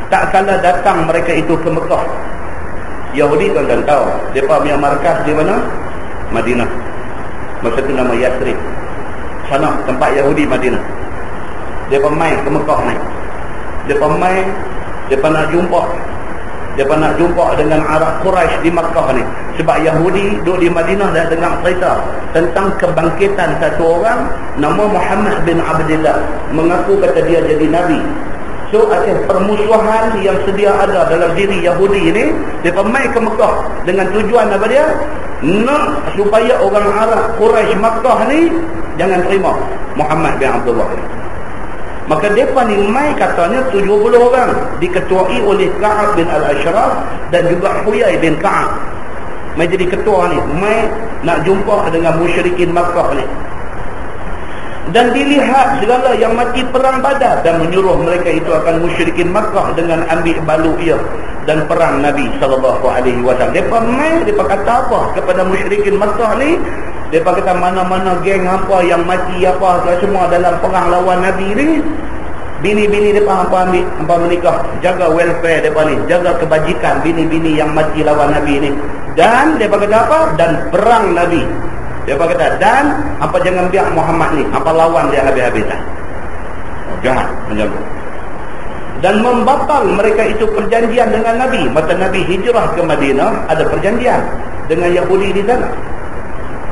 Tak kala datang mereka itu ke Mekah. Yahudi tuan-tuan tahu, mereka punya markas di mana? Madinah. Masa tu nama Yathrib. Sana tempat Yahudi Madinah. Mereka main ke Mekah ni. Mereka main, mereka nak jumpa dengan Arab Quraisy di Mekah ni. Sebab Yahudi duduk di Madinah dah dengar cerita tentang kebangkitan satu orang nama Muhammad bin Abdullah, mengaku kata dia jadi Nabi. So akhir permusuhan yang sedia ada dalam diri Yahudi ni, mereka main ke Mekah dengan tujuan apa dia? Nak supaya orang Arab Quraisy Mekah ni jangan terima Muhammad bin Abdullah ni. Maka mereka ni mai katanya 70 orang diketuai oleh Ka'ab bin Al-Ashraf dan juga Huyai bin Ka'ab. Mai jadi ketua ni, mai nak jumpa dengan musyrikin Makkah ni. Dan dilihat segala yang mati perang Badar, dan menyuruh mereka itu akan musyrikin Makkah dengan ambil balu ia dan perang Nabi SAW. Mereka mai, mereka kata apa kepada musyrikin Makkah ni? Mereka kata mana-mana geng apa yang mati apa semua dalam perang lawan Nabi ni, bini-bini mereka hampa menikah, jaga welfare mereka ni, jaga kebajikan bini-bini yang mati lawan Nabi ni. Dan mereka kata apa? Dan perang Nabi. Mereka kata dan apa jangan biar Muhammad ni apa lawan dia habis-habisan. Jahat macam tu. Dan membatal mereka itu perjanjian dengan Nabi. Masa Nabi hijrah ke Madinah, ada perjanjian dengan Yahudi di sana.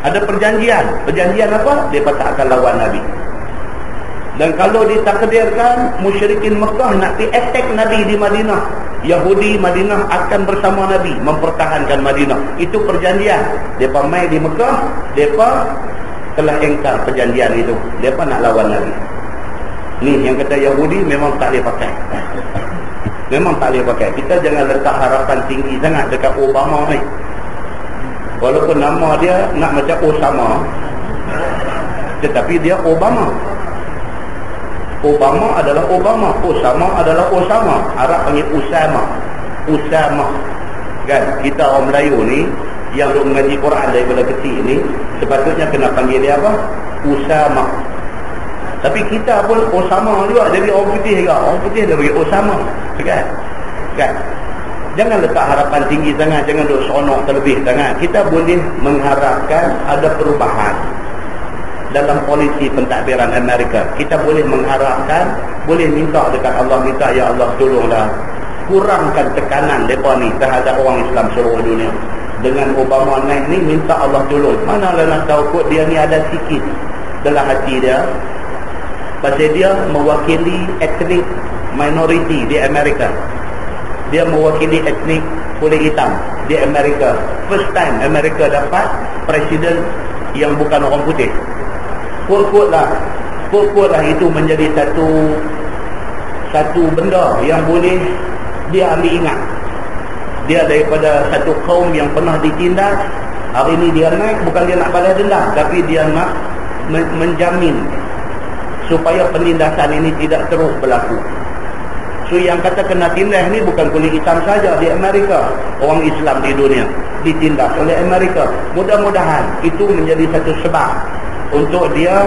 Ada perjanjian. Perjanjian apa? Mereka tak akan lawan Nabi. Dan kalau ditakdirkan musyrikin Mekah nak di-attack Nabi di Madinah, Yahudi Madinah akan bersama Nabi mempertahankan Madinah. Itu perjanjian. Mereka mai di Mekah, mereka telah engkar perjanjian itu. Mereka nak lawan Nabi. Ni yang kata Yahudi memang tak boleh pakai. Memang tak boleh pakai. Kita jangan letak harapan tinggi sangat dekat Obama ni. Walaupun nama dia nak macam Osama, tetapi dia Obama. Obama adalah Obama, Osama adalah Osama. Arab panggil Usama. Usama. Kan? Kita orang Melayu ni yang duk mengaji Quran daripada kecil ni, sepatutnya kena panggil dia apa? Usama. Tapi kita pun Osama juga, jadi orang putih juga. Orang putih dia bagi Osama. Kan? Kan? Jangan letak harapan tinggi sangat, jangan duk seronok terlebih sangat. Kita boleh mengharapkan ada perubahan dalam polisi pentadbiran Amerika. Kita boleh mengharapkan, boleh minta dekat Allah, minta ya Allah tolonglah kurangkan tekanan mereka ni terhadap orang Islam seluruh dunia. Dengan Obama naik ni, minta Allah tolong. Manalah nak tahu kot dia ni ada sikit dalam hati dia, pasal dia mewakili ethnic minority di Amerika. Dia mewakili etnik kulit hitam di Amerika. First time Amerika dapat presiden yang bukan orang putih. Kut-kutlah itu menjadi satu benda yang boleh dia ambil ingat. Dia daripada satu kaum yang pernah ditindas, hari ini dia naik, bukan dia nak balas dendam, tapi dia nak menjamin supaya penindasan ini tidak terus berlaku. So yang kata kena tindas ni bukan kulit hitam saja di Amerika. Orang Islam di dunia ditindas oleh Amerika. Mudah-mudahan itu menjadi satu sebab untuk dia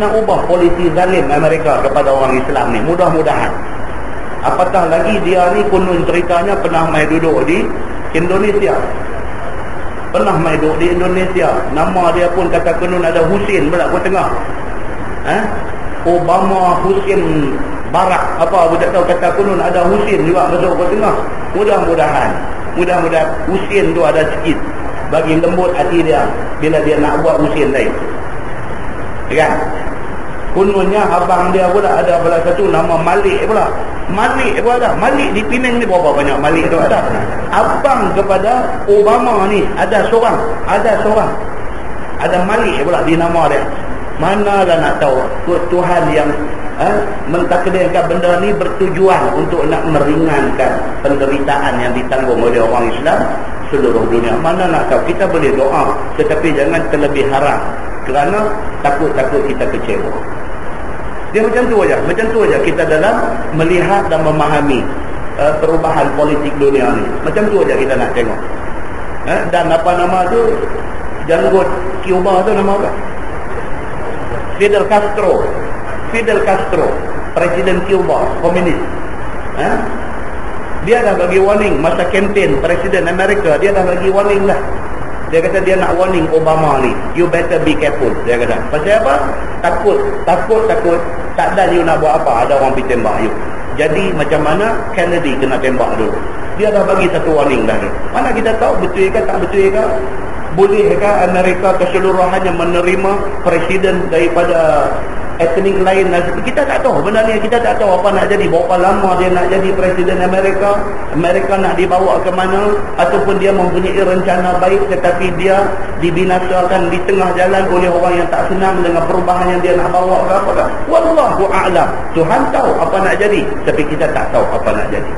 nak ubah polisi zalim Amerika kepada orang Islam ni. Mudah-mudahan. Apatah lagi dia ni konon ceritanya pernah mai duduk di Indonesia. Pernah mai duduk di Indonesia. Nama dia pun kata konon ada Husin pula kat tengah. Obama Husin Barak apa aku tak tahu, kata konon ada Husin juga masuk kat tengah. Mudah-mudahan Husin tu ada sikit bagi lembut hati dia bila dia nak buat Husin lain. Kan? Kononnya abang dia pula ada pula satu nama Malik pula. Malik pula ada. Malik di Penang ni berapa banyak Malik tu ada. Abang kepada Obama ni ada seorang. Ada Malik pula di nama dia. Manalah nak tahu Tuhan yang mentakdirkan benda ni bertujuan untuk nak meringankan penderitaan yang ditanggung oleh orang Islam seluruh dunia. Mana nak tahu, kita boleh doa tetapi jangan terlebih harap, kerana takut-takut kita kecewa. Dia macam tu aja kita dalam melihat dan memahami perubahan politik dunia ni. Macam tu aja kita nak tengok. Dan apa nama tu, janggut Cuba tu nama apa? Fidel Castro, Presiden Cuba, komunis. Dia dah bagi warning masa kempen Presiden Amerika. Dia dah bagi warning dah. Dia kata dia nak warning Obama ni, you better be careful. Dia kata, pasal apa? Takut. Tak ada you nak buat apa, ada orang pergi tembak you. Jadi macam mana Kennedy kena tembak dulu. Dia dah bagi satu warning dah. Mana kita tahu betul ke tak betul ke? Bolehkah Amerika keseluruhannya menerima presiden daripada etnik lain? Kita tak tahu benda ni, kita tak tahu apa nak jadi, berapa lama dia nak jadi presiden Amerika, Amerika nak dibawa ke mana, ataupun dia mempunyai rencana baik tetapi dia dibinasakan di tengah jalan oleh orang yang tak senang dengan perubahan yang dia nak bawa ke apa. Wallahu a'lam. Tuhan tahu apa nak jadi, tapi kita tak tahu apa nak jadi.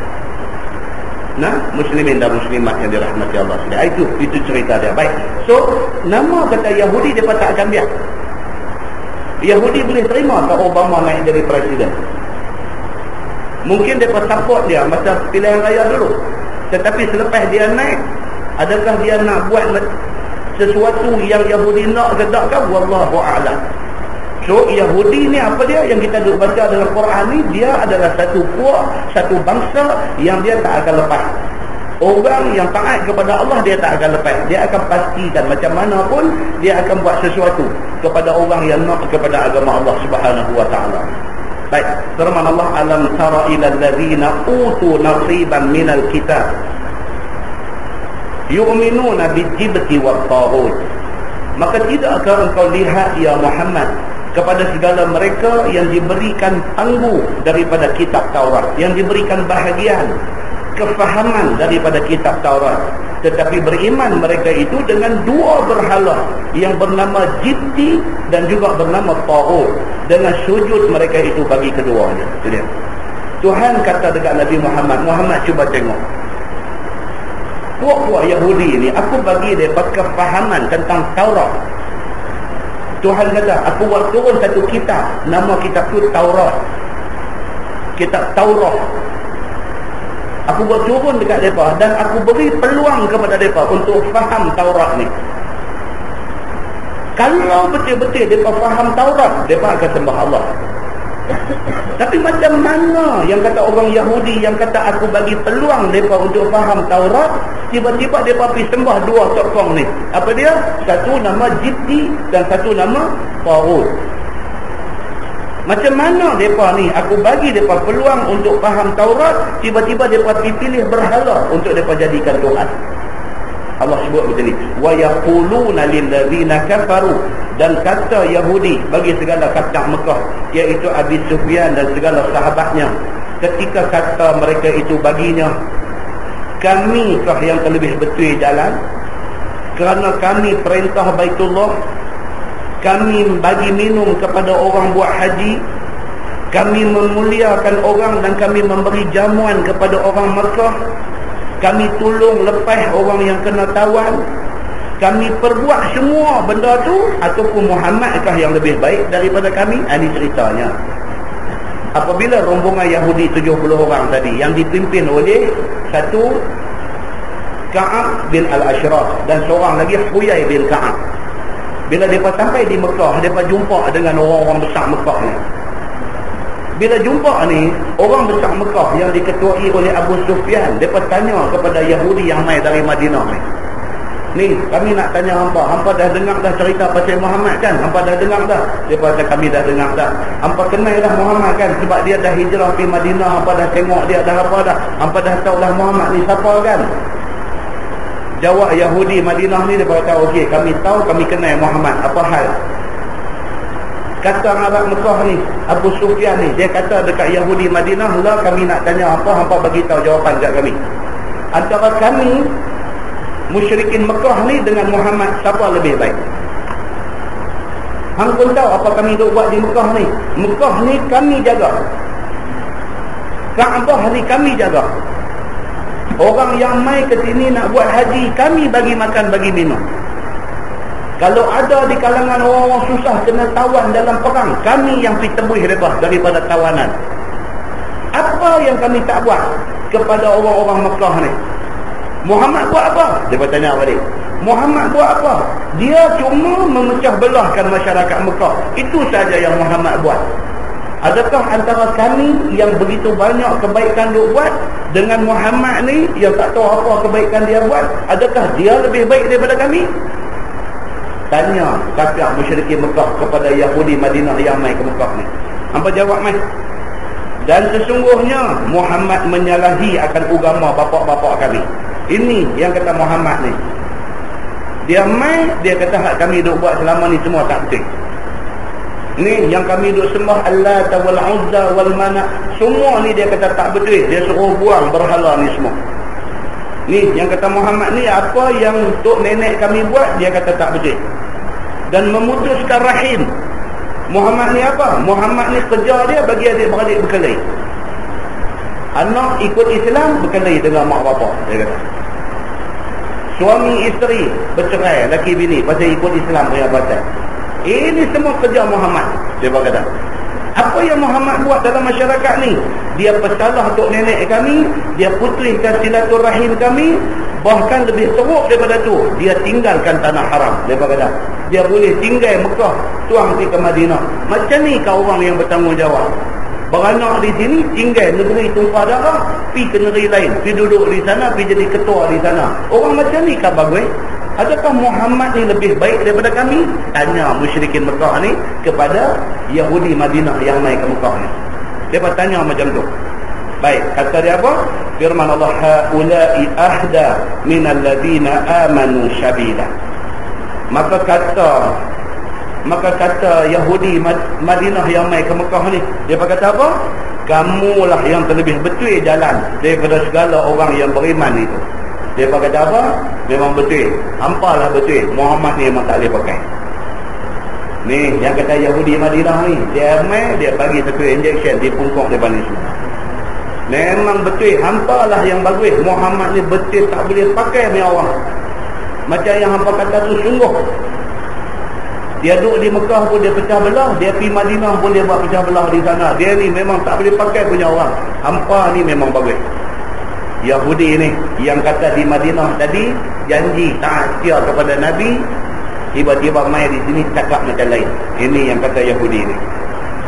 Nah, muslimin dan muslimat yang dirahmati Allah sekalian. Itu cerita dia. Baik. So, nama kata Yahudi dia tak akan biar. Yahudi boleh terima tak Obama naik jadi presiden. Mungkin dia support dia masa pilihan raya dulu. Tetapi selepas dia naik, adakah dia nak buat sesuatu yang Yahudi nak ke tak? Wallahu a'lam. So Yahudi ni apa dia yang kita duk baca dalam Quran ni, dia adalah satu puak, satu bangsa yang dia tak akan lepas. Orang yang taat kepada Allah dia tak akan lepas. Dia akan pastikan macam mana pun dia akan buat sesuatu kepada orang yang nak kepada agama Allah Subhanahu wa taala. Baik, firman Allah, alam tara ila allazina utu nasiban minal kitab yu'minuna bijibti wat taghut. Maka tidakkah engkau lihat ya Muhammad kepada segala mereka yang diberikan tangguh daripada kitab Taurat, yang diberikan bahagian kefahaman daripada kitab Taurat, tetapi beriman mereka itu dengan dua berhala yang bernama Jibti dan juga bernama Taghut, dengan sujud mereka itu bagi keduanya. Itu dia. Tuhan kata dekat Nabi Muhammad, Muhammad cuba tengok. Puak-puak Yahudi ni, aku bagi mereka kefahaman tentang Taurat. Tuhan kata, aku buat turun satu kitab, nama kitab tu Taurat. Kitab Taurat. Aku buat turun dekat mereka dan aku beri peluang kepada mereka untuk faham Taurat ni. Kalau betul-betul mereka faham Taurat, mereka akan sembah Allah. Tapi macam mana yang kata orang Yahudi yang kata aku bagi peluang mereka untuk faham Taurat, tiba-tiba mereka pergi sembah dua tokong ni. Apa dia? Satu nama Jibti dan satu nama Taurut. Macam mana mereka ni, aku bagi mereka peluang untuk faham Taurat, tiba-tiba mereka pilih berhala untuk mereka jadikan Tuhan. Allah sebut macam ni, wa yaquluna lil ladzina kafaru, dan kata Yahudi bagi segala kacang Mekah, iaitu Abi Sufyan dan segala sahabatnya, ketika kata mereka itu baginya, kami kah yang terlebih betul jalan kerana kami perintah Baitullah, kami bagi minum kepada orang buat haji, kami memuliakan orang dan kami memberi jamuan kepada orang Mekah, kami tolong lepas orang yang kena tawan, kami perbuat semua benda tu, ataupun Muhammadkah yang lebih baik daripada kami? Ini ceritanya. Apabila rombongan Yahudi 70 orang tadi yang dipimpin oleh satu Ka'ab bin Al-Ashraf dan seorang lagi Huyai bin Ka'ab, bila mereka sampai di Mekah, mereka jumpa dengan orang-orang besar Mekah ni. Bila jumpa ni, orang besar Mekah yang diketuai oleh Abu Sufyan, mereka tanya kepada Yahudi yang mai dari Madinah ni, ni kami nak tanya hampa dah dengar dah cerita pasal Muhammad kan? Hampa dah dengar dah? Dia kata kami dah dengar dah. Hampa kenal dah Muhammad kan? Sebab dia dah hijrah pergi Madinah, hampa dah tengok dia dah apa dah. Hampa dah tahu dah Muhammad ni siapa kan? Jawab Yahudi Madinah ni, dia kata okey, kami tahu, kami kenal Muhammad, apa hal? Kata Arab Mekah ni, Abu Sufyan ni, dia kata dekat Yahudi Madinah, lah kami nak tanya apa, hampa bagi tahu jawapan kat kami. Antara kami musyrikin Mekah ni dengan Muhammad, siapa lebih baik? Hang pun tahu apa kami duk buat di Mekah ni. Mekah ni kami jaga, Kaabah ni kami jaga. Orang yang mai ke sini nak buat haji, kami bagi makan, bagi minum. Kalau ada di kalangan orang-orang susah kena tawan dalam perang, kami yang pergi tembus mereka daripada tawanan. Apa yang kami tak buat kepada orang-orang Mekah ni? Muhammad buat apa? Dia bertanya balik. Muhammad buat apa? Dia cuma memecah belahkan masyarakat Mekah. Itu saja yang Muhammad buat. Adakah antara kami yang begitu banyak kebaikan dia buat dengan Muhammad ni yang tak tahu apa kebaikan dia buat, adakah dia lebih baik daripada kami? Tanya kafir musyrikin Mekah kepada Yahudi Madinah yang mai ke Mekah ni. Apa jawab mai? Dan sesungguhnya Muhammad menyalahi akan agama bapa-bapa kami. Ini yang kata Muhammad ni. Dia mai, dia kata hak kami duk buat selama ni semua tak betul. Ni yang kami duk sembah Allah wal Uzza wal Manat, semua ni dia kata tak betul. Dia suruh buang berhala ni semua. Ni yang kata Muhammad ni, apa yang tok nenek kami buat, dia kata tak betul. Dan memutuskan rahim. Muhammad ni apa? Muhammad ni kerja dia bagi adik-beradik berkelahi. Anak ikut Islam berkelahi dengan mak bapak, dia kata. Suami isteri bercerai, laki bini pasal ikut Islam punya pasal. Ini semua kerja Muhammad, dia berkata. Apa yang Muhammad buat dalam masyarakat ni? Dia pesalah tok nenek kami, dia putuskan silaturahim kami, bahkan lebih teruk daripada tu, dia tinggalkan tanah haram. Dia berkata, dia boleh tinggal Mekah, tuang pergi ke Madinah. Macam ni kau orang yang bertanggungjawab? Beranak di sini, tinggal negeri tumpah darah, pergi ke negeri lain, pergi duduk di sana, pergi jadi ketua di sana. Orang macam ni kah bagus? Adakah Muhammad ni lebih baik daripada kami? Tanya musyrikin Mekah ni kepada Yahudi Madinah yang naik ke Mekah ni. Dia bertanya macam tu. Baik, kata dia apa? Firman Allah, haula'i ahda minal ladina amanu sabila. Maka kata Yahudi Madinah yang naik ke Mekah ni, dia berkata apa? Kamulah yang terlebih betul jalan daripada segala orang yang beriman itu. Dia kata apa? Memang betul. Hampalah betul. Muhammad ni memang tak boleh pakai. Ni yang kata Yahudi Madinah ni, dia bagi satu injection di pungkok depan ni semua. Memang betul, hampa lah yang bagus. Muhammad ni betul tak boleh pakai ni orang. Macam yang hampa kata tu sungguh. Dia duduk di Mekah pun dia pecah belah, dia pergi Madinah pun dia buat pecah belah di sana. Dia ni memang tak boleh pakai punya orang. Hampa ni memang bagus. Yahudi ni yang kata di Madinah tadi janji taat setia kepada Nabi, tiba-tiba mai di sini cakap macam lain. Ini yang kata Yahudi ni.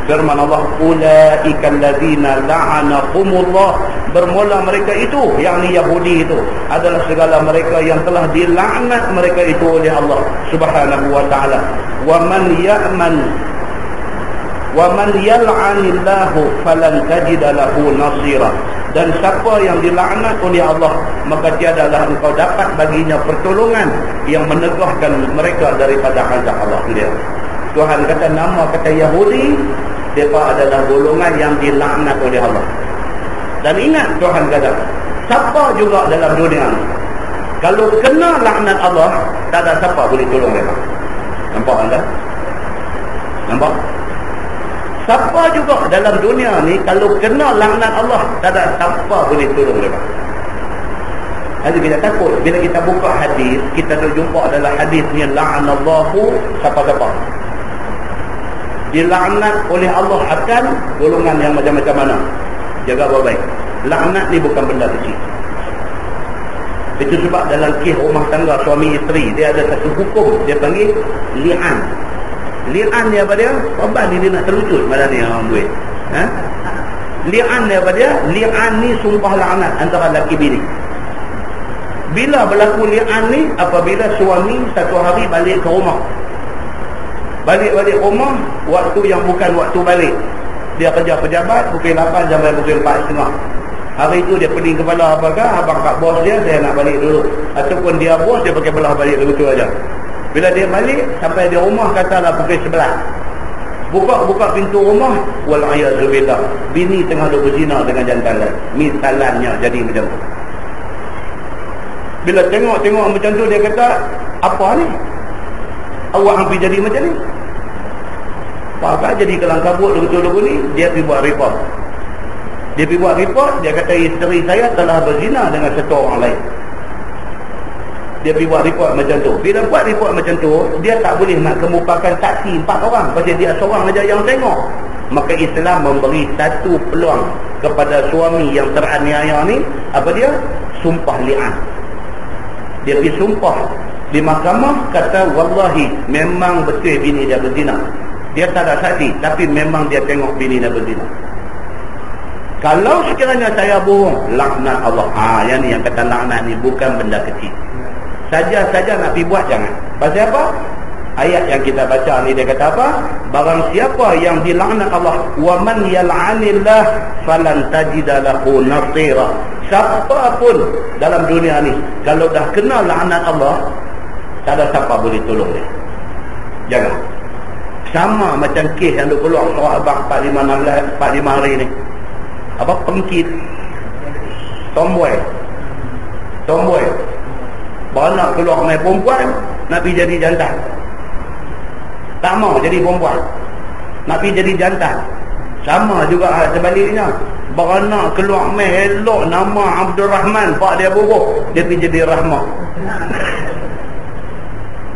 Firman Allah, ulaikal ladzina la'anahumullah. Bermula mereka itu, yakni Yahudi itu, adalah segala mereka yang telah dilaknat mereka itu oleh Allah Subhanahu wa taala. Wa man yal'anillahu falan tajida lahu nasira. Dan siapa yang dilaknat oleh Allah, maka tiadalah engkau dapat baginya pertolongan yang menegahkan mereka daripada azab Allah dia. Tuhan kata nama kata Yahudi, mereka adalah golongan yang dilaknat oleh Allah. Dan ingat Tuhan kata, siapa juga dalam dunia ni, kalau kena laknat Allah, tak ada siapa boleh tolong mereka. Nampak anda? Nampak? Siapa juga dalam dunia ni, kalau kena laknat Allah, tak ada siapa boleh tolong mereka. Jadi kita takut, bila kita buka hadis, kita tu jumpa adalah hadis ni, la'anallahu siapa-siapa. Dilaknat oleh Allah akan golongan yang macam-macam mana. Jaga baik-baik. Laknat ni bukan benda kecil. Itu sebab dalam kes rumah tangga suami isteri, dia ada satu hukum, dia panggil li'an. Li'an ni apa dia? Korban ni dia nak terlucut malam ni orang buat. Li'an ni apa dia? Li'an ni sumpah laknat antara lelaki bini. Bila berlaku li'an ni? Apabila suami satu hari balik ke rumah. Balik rumah, waktu yang bukan waktu balik. Dia kerja pejabat, pukul 8 sampai pukul 4.30. Hari itu dia pening kepala apakah, abang kat bos dia, saya nak balik dulu. Ataupun dia bos, dia pakai belah balik begitu aja. Bila dia balik, sampai di rumah, katalah pukul 11. Buka pintu rumah, wal'ayazubillah, bini tengah duk berzina dengan jantan lain. Misalannya jadi macam tu. Bila tengok macam tu, dia kata, apa ni? Awak hampir jadi macam ni. Pakak jadi kelang kabut betul-betul ni. Dia pergi buat report. Dia kata isteri saya telah berzina dengan satu orang lain. Dia pergi buat report macam tu. Bila buat report macam tu, dia tak boleh nak kemukakan saksi 4 orang, pasal dia seorang aja yang tengok. Maka Islam memberi satu peluang kepada suami yang teraniaya ni. Apa dia? Sumpah li'an. Dia pergi sumpah di mahkamah, kata wallahi memang betul bini dia berzina. Dia tak ada saksi, tapi memang dia tengok bini dia berzina. Kalau sekiranya saya bohong, laknat Allah. Yang ni yang kata laknat ni bukan benda kecil. Saja-saja nak pergi buat jangan. Pasal apa? Ayat yang kita baca ni dia kata apa? Barang siapa yang dilaknat Allah, wa man yal'anillah falan tajida lahu nasira. Siapa pun dalam dunia ni, kalau dah kena laknat Allah, tak ada siapa boleh tolong dia. Jangan. Sama macam kes yang duk keluar surah abang 45 hari ni. Apa? Pengkit. Tomboy. Beranak keluar main perempuan, nak pergi jadi jantan. Tak mau jadi perempuan, nak pergi jadi jantan. Sama juga sebaliknya. Beranak keluar main elok nama Abdul Rahman, pak dia bubuh, dia pergi jadi Rahmah.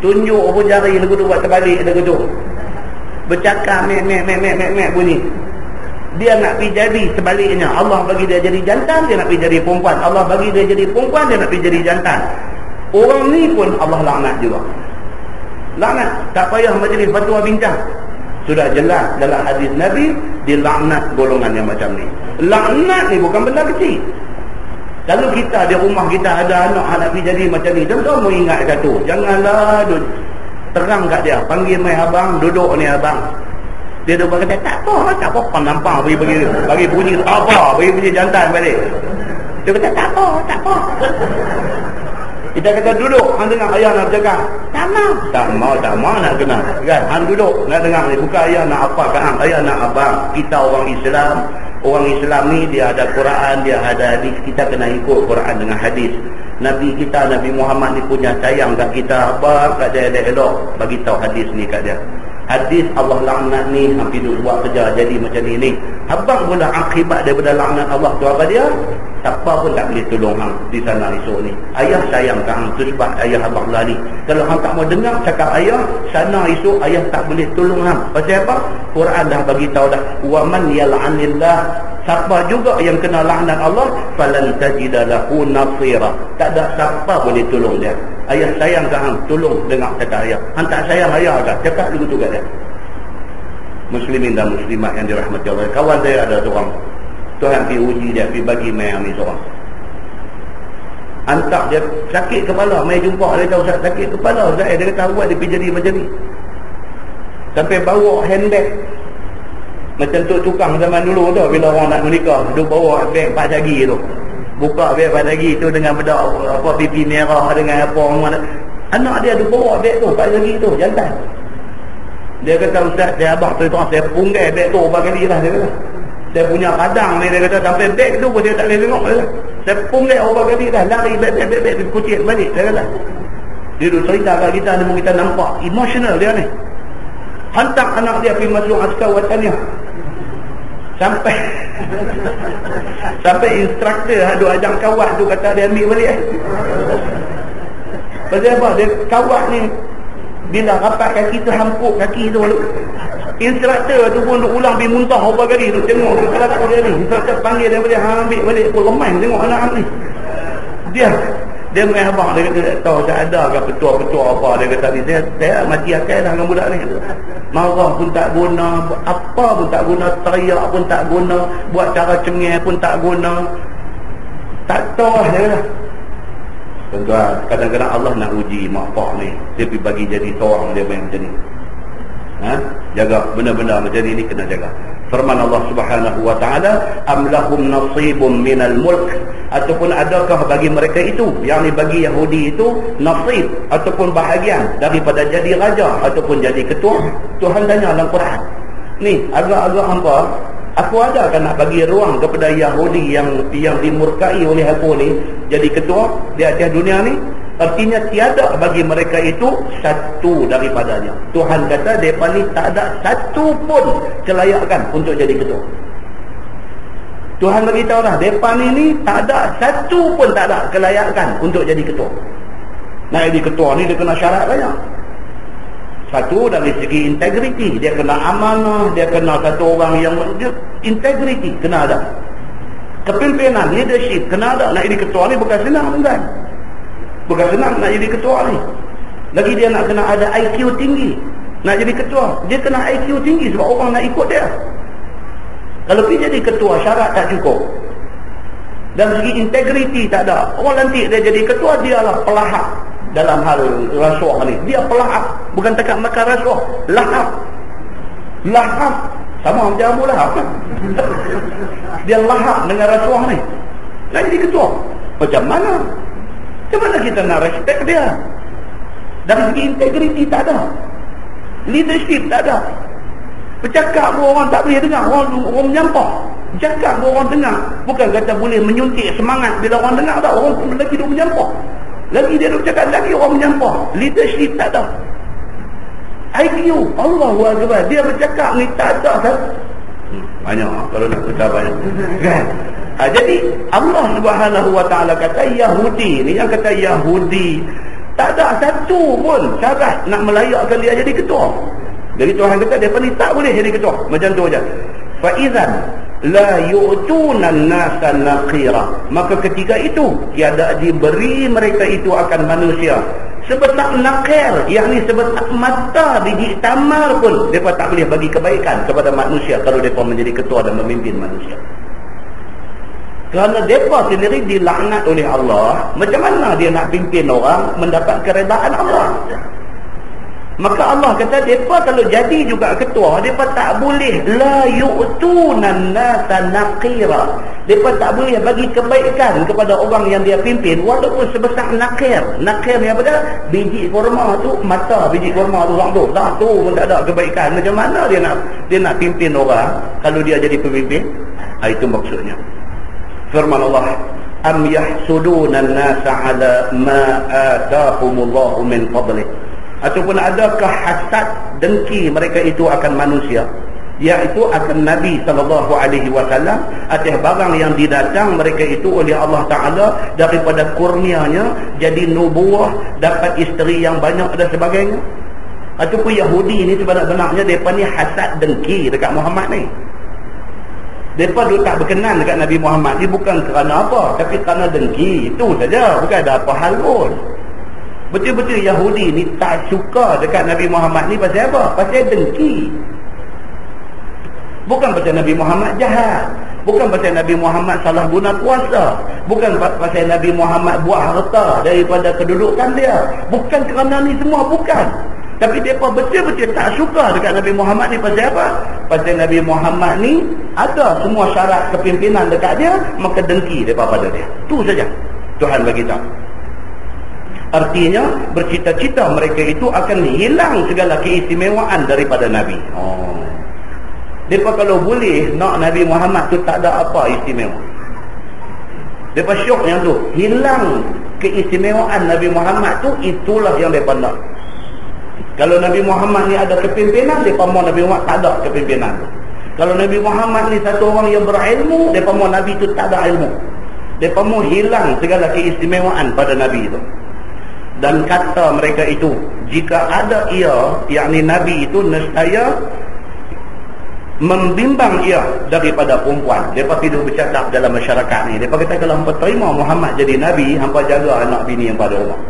Tunjuk pun jari lagu tu buat terbalik lagu tu. Bercakap mek bunyi. Dia nak pergi jadi sebaliknya. Allah bagi dia jadi jantan, dia nak pergi jadi perempuan. Allah bagi dia jadi perempuan, dia nak pergi jadi jantan. Orang ni pun Allah laknat juga. Laknat. Tak payah majlis fatwa bincang. Sudah jelas dalam hadis Nabi, dilaknat golongan yang macam ni. Laknat ni bukan benda kecil. Kalau kita di rumah kita ada anak pergi jadi macam ni, tuan-tuan mau ingat satu, janganlah terang kat dia, panggil mai abang, duduk ni abang. Dia kata tak apa nampak bagi bunyi apa, bagi bunyi jantan balik. Dia kata tak apa. Kita kata duduk, hang dengar ayah nak bercakap. Tak mau nak dengar. Kan? Hang duduk nak dengar ni, bukan ayah nak apa kat hang, ayah nak abang. Kita orang Islam. Orang Islam ni dia ada Quran, dia ada hadis, kita kena ikut Quran dengan hadis. Nabi kita, Nabi Muhammad ni punya sayang kat kita, apa kat dia elok, bagi tahu hadis ni kat dia. Hadis Allah laknat ni, hampir duk buat kerja jadi macam ni. Abang pula akibat daripada laknat Allah tu apa dia? Siapa pun tak boleh tolong hang di sana esok ni. Ayah sayang kat hang, tu sebab ayah abang lari. Kalau hang tak mau dengar cakap ayah, sana esok ayah tak boleh tolong hang. Pasal apa? Quran dah bagi tahu dah. Wa man yal'anillah, siapa juga yang kena laknat Allah, falan tajida lahu nasira. Tak ada siapa boleh tolong dia. Ayah sayang kat hang, tolong dengar cakap ayah. Hang tak sayang ayah kat, cakap dulu tu kat dia. Muslimin dan muslimat yang dirahmati Allah. Kawan saya ada seorang, Tuhan pergi uji dia, pergi bagi mai ni seorang. Hantar dia sakit kepala, mai jumpa dia tahu sakit kepala. Ustaz, dia kata awak dia pergi jadi macam ni. Sampai bawa handbag macam tu tukang zaman dulu tu, bila orang nak menikah, dia bawa beg 4 jagi tu. Buka beg 4 jagi tu dengan bedak apa pipi merah dengan apa orang. Anak dia ada bawa beg tu 4 jagi tu, jantan. Dia kata, Ustaz, saya abang tu saya punggai beg tu berapa kali lah, dia kata. Saya punya kadang ni, dia kata, sampai beg tu pun saya tak boleh tengok, dia kata. Saya punggai berapa kali dah, lari beg kucing balik, dia kata. Dia duduk cerita kat kita, ni kita nampak emotional dia ni. Hantar anak dia pergi masuk askar wataniah. Sampai instruktor ada ajang kawat tu kata dia ambil balik. Pasal apa? Dia kawat ni bila rapat kaki tu, hampuk kaki tu, instruktor tu pun duk ulang pergi muntah berapa kali tu, tengok kelakar dia ni. Instruktor panggil dia balik, ambil balik pun lemai tengok anak ni. Dia main abang, dia kata, tahu tak ada ke petua-petua apa, dia kata ni, saya mati akal dah dengan budak ni. Marah pun tak guna, apa pun tak guna, teriak pun tak guna, buat cara cengih pun tak guna, tak tahu lah, dia kata. Tuan-tuan, kadang-kadang Allah nak uji mak pak ni, dia pergi bagi jadi seorang dia main macam ni. Jaga benda-benda macam ni kena jaga. Firman Allah Subhanahu wa taala, am lahum nasibun minal mulk, ataupun adakah bagi mereka itu, yakni bagi Yahudi itu, nasib ataupun bahagian daripada jadi raja ataupun jadi ketua. Tuhan tanya dalam Quran ni, agak-agak hampa, aku ada kan nak bagi ruang kepada Yahudi yang dimurkai oleh aku ni jadi ketua di atas dunia ni? Artinya tiada bagi mereka itu satu daripadanya. Tuhan kata mereka ni tak ada satu pun kelayakan untuk jadi ketua. Tuhan beritahu dah, mereka ni tak ada satu pun tak ada kelayakan untuk jadi ketua. Nak jadi ketua ni dia kena syarat banyak. Satu, dari segi integriti, dia kena amanah, dia kena satu orang yang integriti kena ada. Kepimpinan, leadership kena ada. Nak jadi ketua ni bukan senang, bukan? Bukan senang nak jadi ketua ni. Lagi dia nak kena ada IQ tinggi. Nak jadi ketua, dia kena IQ tinggi sebab orang nak ikut dia. Kalau pergi jadi ketua, syarat tak cukup. Dan segi integriti tak ada. Orang nanti dia jadi ketua, dialah pelahap dalam hal rasuah ni. Dia pelahap, bukan tekat makan rasuah, lahap. Lahap sama macam Abu Lahab kan? Dia lahap dengan rasuah ni. Nak jadi ketua, macam mana? Macam mana kita nak respect dia? Dari segi integriti tak ada, leadership tak ada. Bercakap pun orang tak boleh dengar, orang menyampah. Cakap pun orang dengar, bukan kata boleh menyuntik semangat bila orang dengar tak. Orang pun lagi duk menyampah, lagi dia duk cakap, lagi orang menyampah. Leadership tak ada. IQ, Allahu Akbar, dia bercakap ni tak ada kan? Banyak kalau nak kata banyak kan? Jadi Allah Subhanahu wa taala kata Yahudi ni, yang kata Yahudi tak ada satu pun syarat nak melayakkan dia jadi ketua. Jadi Tuhan kata dia ni tak boleh jadi ketua. Macam tu aja. Fa idzan la yu'tuna an-nasa naqira, maka ketika itu tiada diberi mereka itu akan manusia sebesar nakir, yakni sebesar mata biji tamar pun mereka tak boleh bagi kebaikan kepada manusia kalau mereka menjadi ketua dan memimpin manusia. Kerana mereka sendiri dilaknat oleh Allah, macam mana dia nak pimpin orang mendapat keredaan Allah? Maka Allah kata mereka kalau jadi juga ketua, mereka tak boleh la yu'tunan nasa naqira, mereka tak boleh bagi kebaikan kepada orang yang dia pimpin walaupun sebesar nakir. Nakir ni apa dah? Biji kurma tu, mata biji kurma tu orang tu dah tu pun tak ada kebaikan. Macam mana dia nak pimpin orang kalau dia jadi pemimpin? Itu maksudnya. Firman Allah, am yahsuduna an-nasa ala ma atahumullahu min fadlih. ataupun adakah hasad dengki mereka itu akan manusia, iaitu akan Nabi SAW atas barang yang didatang mereka itu oleh Allah Ta'ala daripada kurnianya, jadi nubuah, dapat isteri yang banyak dan sebagainya. Ataupun Yahudi ni sebenarnya mereka ni hasad dengki dekat Muhammad ni. Mereka dulu tak berkenan dekat Nabi Muhammad ni bukan kerana apa, tapi kerana dengki, itu saja, bukan ada apa hal pun. Betul-betul Yahudi ni tak suka dekat Nabi Muhammad ni pasal apa? Pasal dengki. Bukan pasal Nabi Muhammad jahat, bukan pasal Nabi Muhammad salah guna kuasa, bukan pasal Nabi Muhammad buat harta daripada kedudukan dia, bukan kerana ni semua, bukan. Tapi mereka betul-betul tak suka dekat Nabi Muhammad ni pasal apa? Pasal Nabi Muhammad ni ada semua syarat kepimpinan dekat dia, maka dengki mereka pada dia. Itu saja Tuhan bagi tahu. Artinya bercita-cita mereka itu akan hilang segala keistimewaan daripada Nabi. Mereka kalau boleh nak Nabi Muhammad tu tak ada apa istimewa. Mereka syok yang tu, hilang keistimewaan Nabi Muhammad tu, itulah yang mereka nak. Kalau Nabi Muhammad ni ada kepimpinan, mereka mahu Nabi Muhammad tak ada kepimpinan tu. Kalau Nabi Muhammad ni satu orang yang berilmu, mereka mahu Nabi tu tak ada ilmu. Mereka mahu hilang segala keistimewaan pada Nabi itu. Dan kata mereka itu, jika ada ia, yakni Nabi itu, nescaya membimbang ia daripada perempuan. Mereka tidak bercakap dalam masyarakat ni. Mereka kata kalau hampa terima Muhammad jadi Nabi, hampa jaga anak bini yang pada rumah.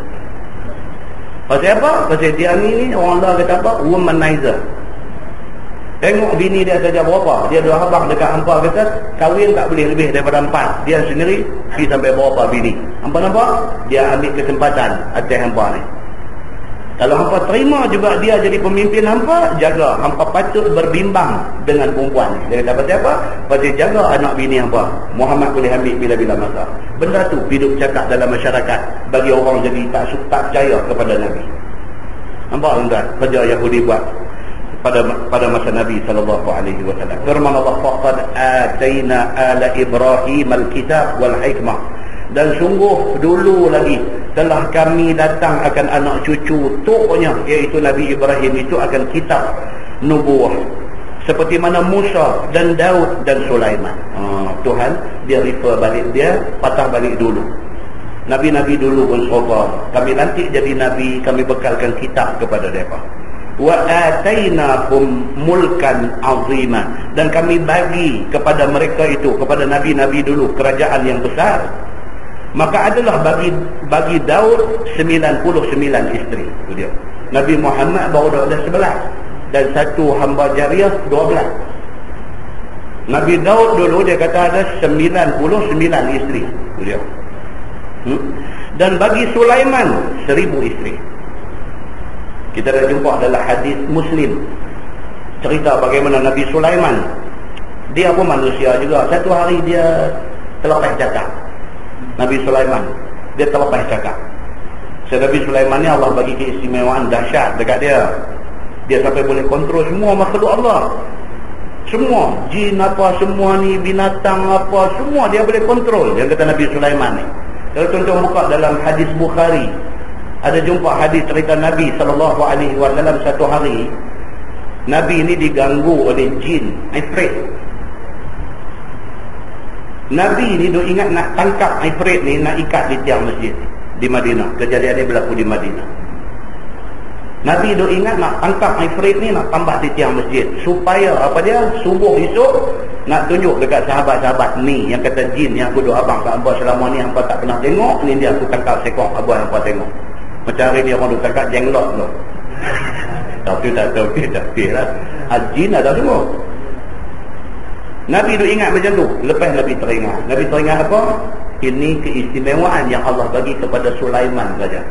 Pasal apa? Pasal dia ni orang Allah kata apa? Womanizer. Tengok bini dia saja berapa. Dia dua habang dekat hampa kata kahwin tak boleh lebih daripada 4. Dia sendiri pergi sampai berapa bini. Hampa nampak? Dia ambil kesempatan atas hampa ni. Kalau hampa terima juga dia jadi pemimpin hampa, jaga. Hampa patut berbimbang dengan perempuan. Dia kata pasal apa? Pasal jaga anak bini hampa. Muhammad boleh ambil bila-bila masa. Benda tu hidup cakap dalam masyarakat bagi orang jadi tak percaya kepada Nabi. Nampak tuan-tuan kerja Yahudi buat pada masa Nabi SAW. Firman Allah, faqad ataina ala Ibrahim al-kitab wal hikmah. Dan sungguh dulu lagi telah kami datang akan anak cucu tuknya, iaitu Nabi Ibrahim itu, akan kitab nubuah seperti mana Musa dan Daud dan Sulaiman. Tuhan dia refer balik, dia patah balik dulu. Nabi-nabi dulu pun sabar, kami nanti jadi nabi, kami bekalkan kitab kepada mereka. Wa atainahum mulkan azima, dan kami bagi kepada mereka itu, kepada nabi-nabi dulu, kerajaan yang besar. Maka adalah bagi Daud 99 isteri. Itu dia. Nabi Muhammad baru ada 11 dan satu hamba jariah 12. Nabi Daud dulu dia kata ada 99 isteri. Itu dia. Dan bagi Sulaiman 1000 isteri. Kita dah jumpa dalam hadis Muslim cerita bagaimana Nabi Sulaiman, dia pun manusia juga. Satu hari dia terlepas cakap. Nabi Sulaiman dia terlepas cakap. Nabi Sulaiman ni Allah bagi keistimewaan dahsyat dekat dia. Dia sampai boleh kontrol semua makhluk Allah. Semua jin apa, semua ni binatang apa, semua dia boleh kontrol. Yang kata Nabi Sulaiman ni. Kalau tuan-tuan buka dalam hadis Bukhari, ada jumpa hadis cerita Nabi SAW satu hari Nabi ni diganggu oleh jin ifrit. Nabi ni duk ingat nak tangkap ifrit ni, nak ikat di tiang masjid di Madinah. Kejadian ni berlaku di Madinah. Nabi duk ingat nak tangkap ifrit ni, nak tambah di tiang masjid supaya apa dia, subuh esok nak tunjuk dekat sahabat-sahabat ni yang kata jin yang aku duk abang kat hamba selama ni hamba tak pernah tengok, ni dia aku tangkap sekok abang hamba tengok. Macam hari ni orang duk tangkap jenglot tu. Tapi tak lah. Jin ada semua. Nabi duk ingat macam tu. Lepas Nabi teringat apa? Ini keistimewaan yang Allah bagi kepada Sulaiman saja.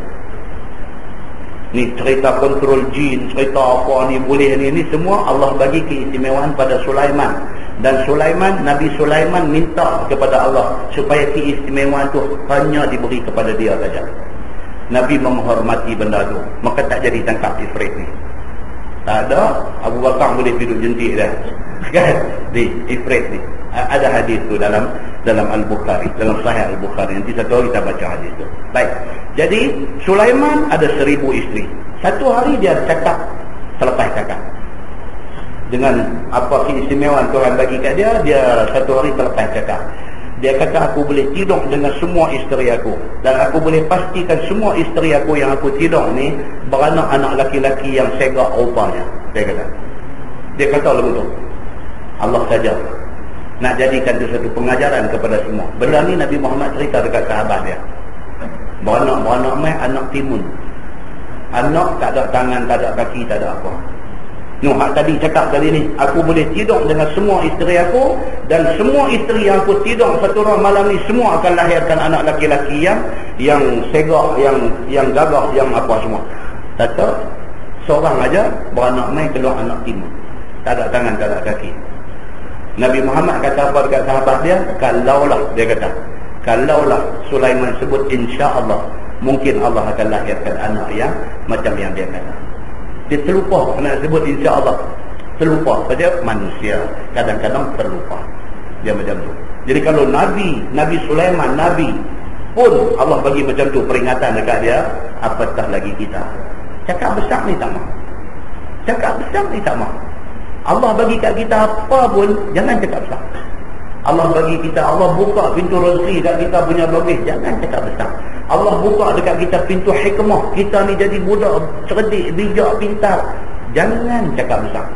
Ni cerita kontrol jin, cerita apa ni boleh ni semua Allah bagi keistimewaan pada Sulaiman. Dan Sulaiman, Nabi Sulaiman minta kepada Allah supaya keistimewaan tu hanya diberi kepada dia saja. Nabi menghormati benda tu, maka tak jadi tangkap ifrit ni. Tak ada, Abu Bakar boleh hidup jentik dah. Kan? Ni ifrit ni. Ada hadis tu dalam Al-Bukhari, dalam Sahih Al-Bukhari. Nanti satu hari kita baca hadis tu. Baik. Jadi Sulaiman ada 1000 isteri. Satu hari dia cakap selepas cakap. Dengan apa keistimewaan Tuhan bagi kat dia, dia satu hari selepas cakap. Dia kata, aku boleh tidur dengan semua isteri aku. Dan aku boleh pastikan semua isteri aku yang aku tidur ni beranak anak laki-laki yang segak rupanya. Dia kata begitu. Allah saja nak jadikan itu satu pengajaran kepada semua. Benda ni Nabi Muhammad cerita dekat sahabat dia. Beranak mai anak timun. Anak tak ada tangan, tak ada kaki, tak ada apa. Nuh, tadi cakap tadi ni, aku boleh tidur dengan semua isteri aku, dan semua isteri yang aku tidur satu orang malam ni semua akan lahirkan anak laki-laki yang segak, yang gagah, yang apa semua. Kata seorang aja beranak mai keluar anak timun. Tak ada tangan, tak ada kaki. Nabi Muhammad kata apa dekat sahabat dia? Kalaulah, dia kata, kalaulah Sulaiman sebut insya-Allah, mungkin Allah akan lahirkan anak yang macam yang dia kata. Dia terlupa nak sebut insya-Allah. Terlupa. Pasal manusia kadang-kadang terlupa. Dia macam tu. Jadi kalau Nabi Sulaiman, Nabi pun Allah bagi macam tu peringatan dekat dia, apatah lagi kita. Cakap besar ni tak mau. Cakap besar ni tak mau. Allah bagi kat kita apa pun, jangan cakap besar. Allah bagi kita, Allah buka pintu rezeki kat kita punya bagis, jangan cakap besar. Allah buka dekat kita pintu hikmah, kita ni jadi budak cerdik, bijak, pintar, jangan cakap besar.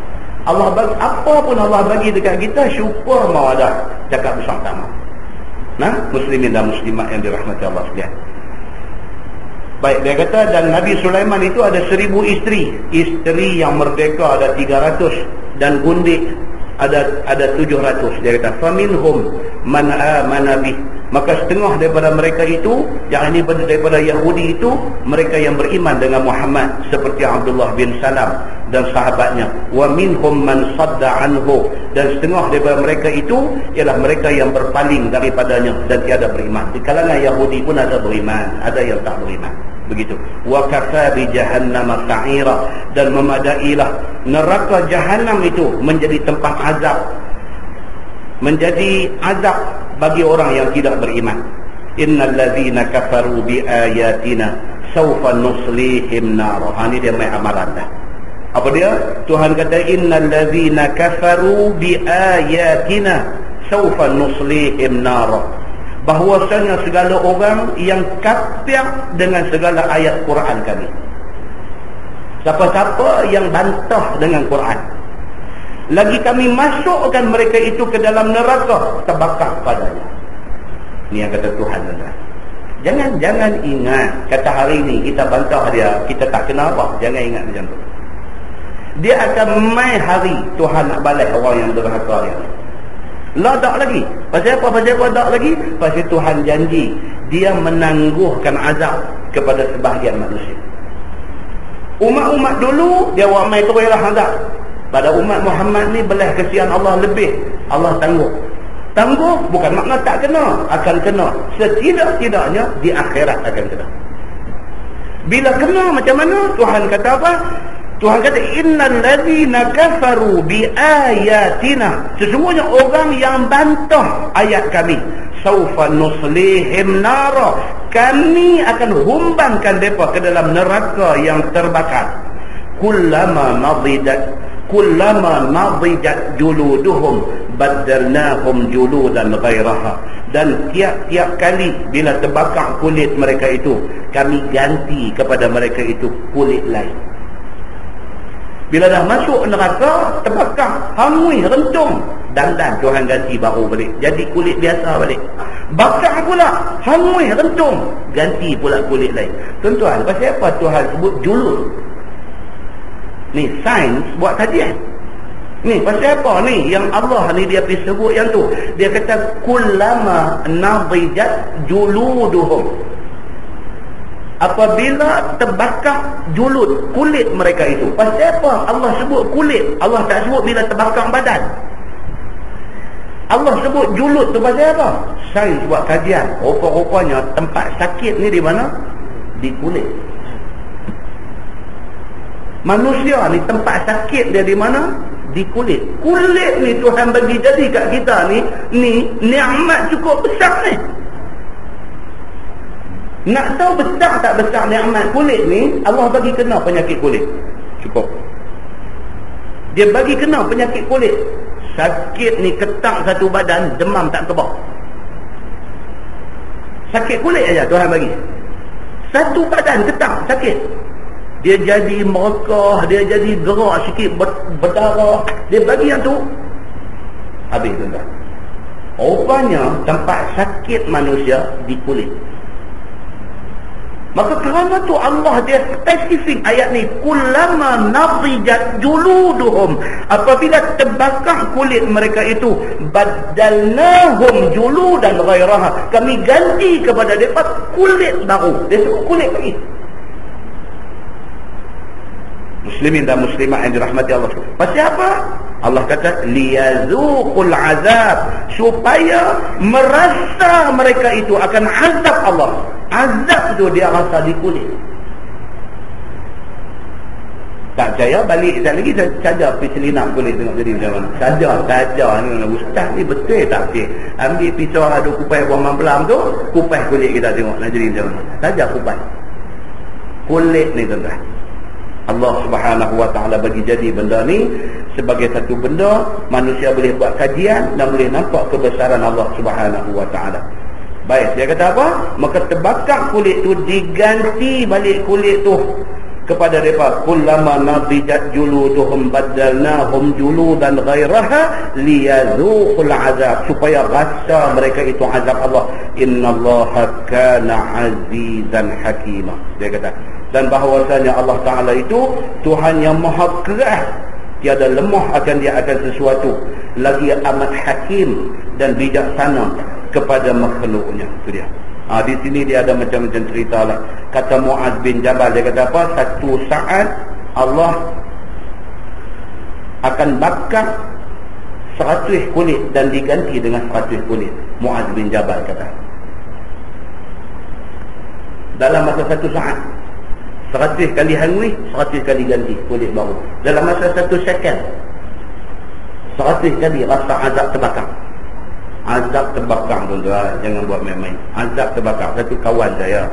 Allah bagi apa pun Allah bagi dekat kita, syukur mau ada, cakap besar tak mau. Nah, muslimin dan muslimat yang dirahmati Allah sekalian. Baik, dia kata, dan Nabi Sulaiman itu ada 1000 isteri. Isteri yang merdeka ada 300 dan gundik ada 700. Dia kata, faminhum man amana bih. Maka setengah daripada mereka itu, yakni daripada Yahudi itu, mereka yang beriman dengan Muhammad seperti Abdullah bin Salam dan sahabatnya. Wa minhum man sadda anhu, dan setengah daripada mereka itu ialah mereka yang berpaling daripadanya dan tiada beriman. Di kalangan Yahudi pun ada beriman, ada yang tak beriman. Begitu. Wa kafa bi jahannam sa'ira, dan memadailah neraka jahanam itu menjadi tempat azab, menjadi azab bagi orang yang tidak beriman. Innal ladzina kafaru bi ayatina sawfa nuslihim nar. Ini dia mai amalan dah. Apa dia? Tuhan kata innal ladzina kafaru bi ayatina sawfa nuslihim nar. Bahwasanya segala orang yang kafir dengan segala ayat Quran kami, siapa-siapa yang bantah dengan Quran, lagi kami masukkan mereka itu ke dalam neraka, terbakar padanya. Ini yang kata Tuhan. Jangan ingat kata hari ini kita bantah dia, kita tak kena apa. Jangan ingat macam tu. Dia akan mai hari Tuhan nak balas orang yang derhaka dia. Lah tak lagi. Pasal apa tak lagi? Pasal Tuhan janji dia menangguhkan azab kepada sebahagian manusia. Umat-umat dulu dia buat mai teruslah azab. Pada umat Muhammad ni belah kesian Allah lebih. Allah tangguh. Tangguh bukan makna tak kena, akan kena. Setidak-tidaknya di akhirat akan kena. Bila kena macam mana? Tuhan kata apa? Tuhan kata innal ladzina kafaru bi ayatina, sesungguhnya orang yang bantah ayat kami, saufa nuslihim nara, kami akan humbangkan mereka ke dalam neraka yang terbakar. Kullama nadijat juluduhum baddalnahum juludan ghairaha, dan tiap-tiap kali bila terbakar kulit mereka itu, kami ganti kepada mereka itu kulit lain. Bila dah masuk neraka, terbakar, hangui, rentung, dan Tuhan ganti baru balik, jadi kulit biasa balik. Bakar pula, hangui, rentung, ganti pula kulit lain. Tuan-tuan, pasal apa Tuhan sebut julud? Ni sains buat kajian. Ni pasal apa ni yang Allah ni dia pergi sebut yang tu. Dia kata kullama nadijat juluduhum, apabila terbakar julud, kulit mereka itu. Pasal apa Allah sebut kulit? Allah tak sebut bila terbakar badan. Allah sebut julud tu pasal apa? Sains buat kajian. Rupa-rupanya tempat sakit ni di mana? Di kulit. Manusia ni tempat sakit dia di mana? Di kulit. Kulit ni Tuhan bagi jadi kat kita ni nikmat cukup besar ni. Nak tahu besar tak besar nikmat kulit ni, Allah bagi kena penyakit kulit. Cukup. Dia bagi kena penyakit kulit. Sakit ni ketak satu badan, demam tak kebak. Sakit kulit aja Tuhan bagi. Satu badan ketak sakit. Dia jadi merekah, dia jadi gerak sikit berdarah. Dia bagi yang tu, habis tuan-tuan. Rupanya tempat sakit manusia di kulit. Maka kerana tu Allah dia spesifik ayat ni, kullama nadijat juluduhum, apabila terbakar kulit mereka itu, badalnahum juludan ghairaha, kami ganti kepada mereka kulit baru. Dia sebut kulit lagi. Muslimin dan muslimat yang dirahmati Allah. Pasal apa? Allah kata liyazuqul azab, supaya merasa mereka itu akan azab Allah. Azab tu dia rasa di kulit. Tak percaya, balik sekali lagi saja pergi selinap kulit tengok jadi macam mana. Saja ni ustaz ni betul tak sih? Ambil pisau ada kupas buah mampelam tu, kupas kulit kita tengok nak jadi macam mana. Saja kupas kulit ni tuan-tuan. Allah Subhanahu Wa Taala bagi jadi benda ni sebagai satu benda manusia boleh buat kajian dan boleh nampak kebesaran Allah Subhanahu Wa Taala. Baik, dia kata apa? Maka terbakar kulit tu, diganti balik kulit tu kepada mereka. Kullama nadijat juluduhum badalnahum juludan ghairaha liyazuqul azab, supaya rasa mereka itu azab Allah. Innallaha kana azizan hakima. Dia kata, dan bahawasanya Allah Ta'ala itu Tuhan yang maha keras, tiada lemah akan dia akan sesuatu, lagi amat hakim dan bijaksana kepada makhluknya. Itu dia. Di sini dia ada macam-macam cerita lah. Kata Muaz bin Jabal, dia kata apa? Satu saat Allah akan bakar 100 kulit dan diganti dengan 100 kulit. Muaz bin Jabal kata, dalam masa satu saat 100 kali hangui, 100 kali ganti kulit baru. Dalam masa 1 second 100 kali rasa azab terbakar. Azab terbakar tuan-tuan, jangan buat main-main. Azab terbakar. Satu kawan saya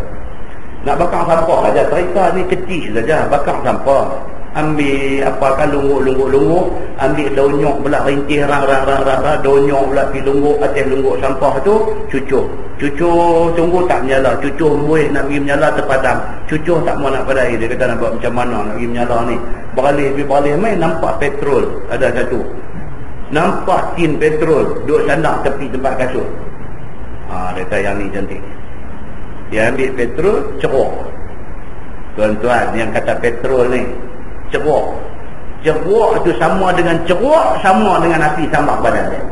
nak bakar sampah saja, cerita ni kecil saja, bakar sampah. Ambil apa kan lungguk, ambil daun nyok pula, rintih daun nyok pula pergi lungguk, atas lungguk sampah tu cucuk sungguh tak menyala, cucuk buih nak pergi menyala terpadam, cucuk tak mau nak padai. Dia kata nak buat macam mana nak pergi menyala ni, beralih main nampak petrol ada satu, nampak tin petrol duduk sandak tepi tempat kasut. Dia kata yang ni cantik. Dia ambil petrol, ceruk. Tuan-tuan, yang kata petrol ni ceruk tu sama dengan ceruk, sama dengan api sambak badan dia.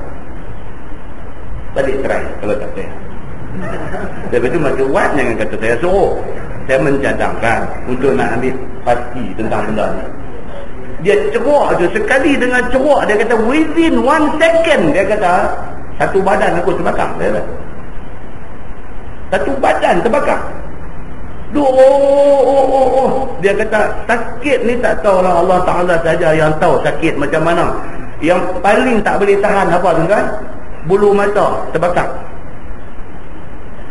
Balik try kalau tak saya. Lepas tu macam buat, jangan kata saya suruh. Saya mencadangkan untuk nak ambil pasti tentang benda ni. Dia ceruk tu, sekali dengan ceruk, dia kata within 1 second, dia kata satu badan aku terbakar. Dia kata satu badan terbakar. Dia kata sakit ni tak tahulah, Allah Ta'ala saja yang tahu sakit macam mana. Yang paling tak boleh tahan apa tuan-tuan? Bulu mata terbakar.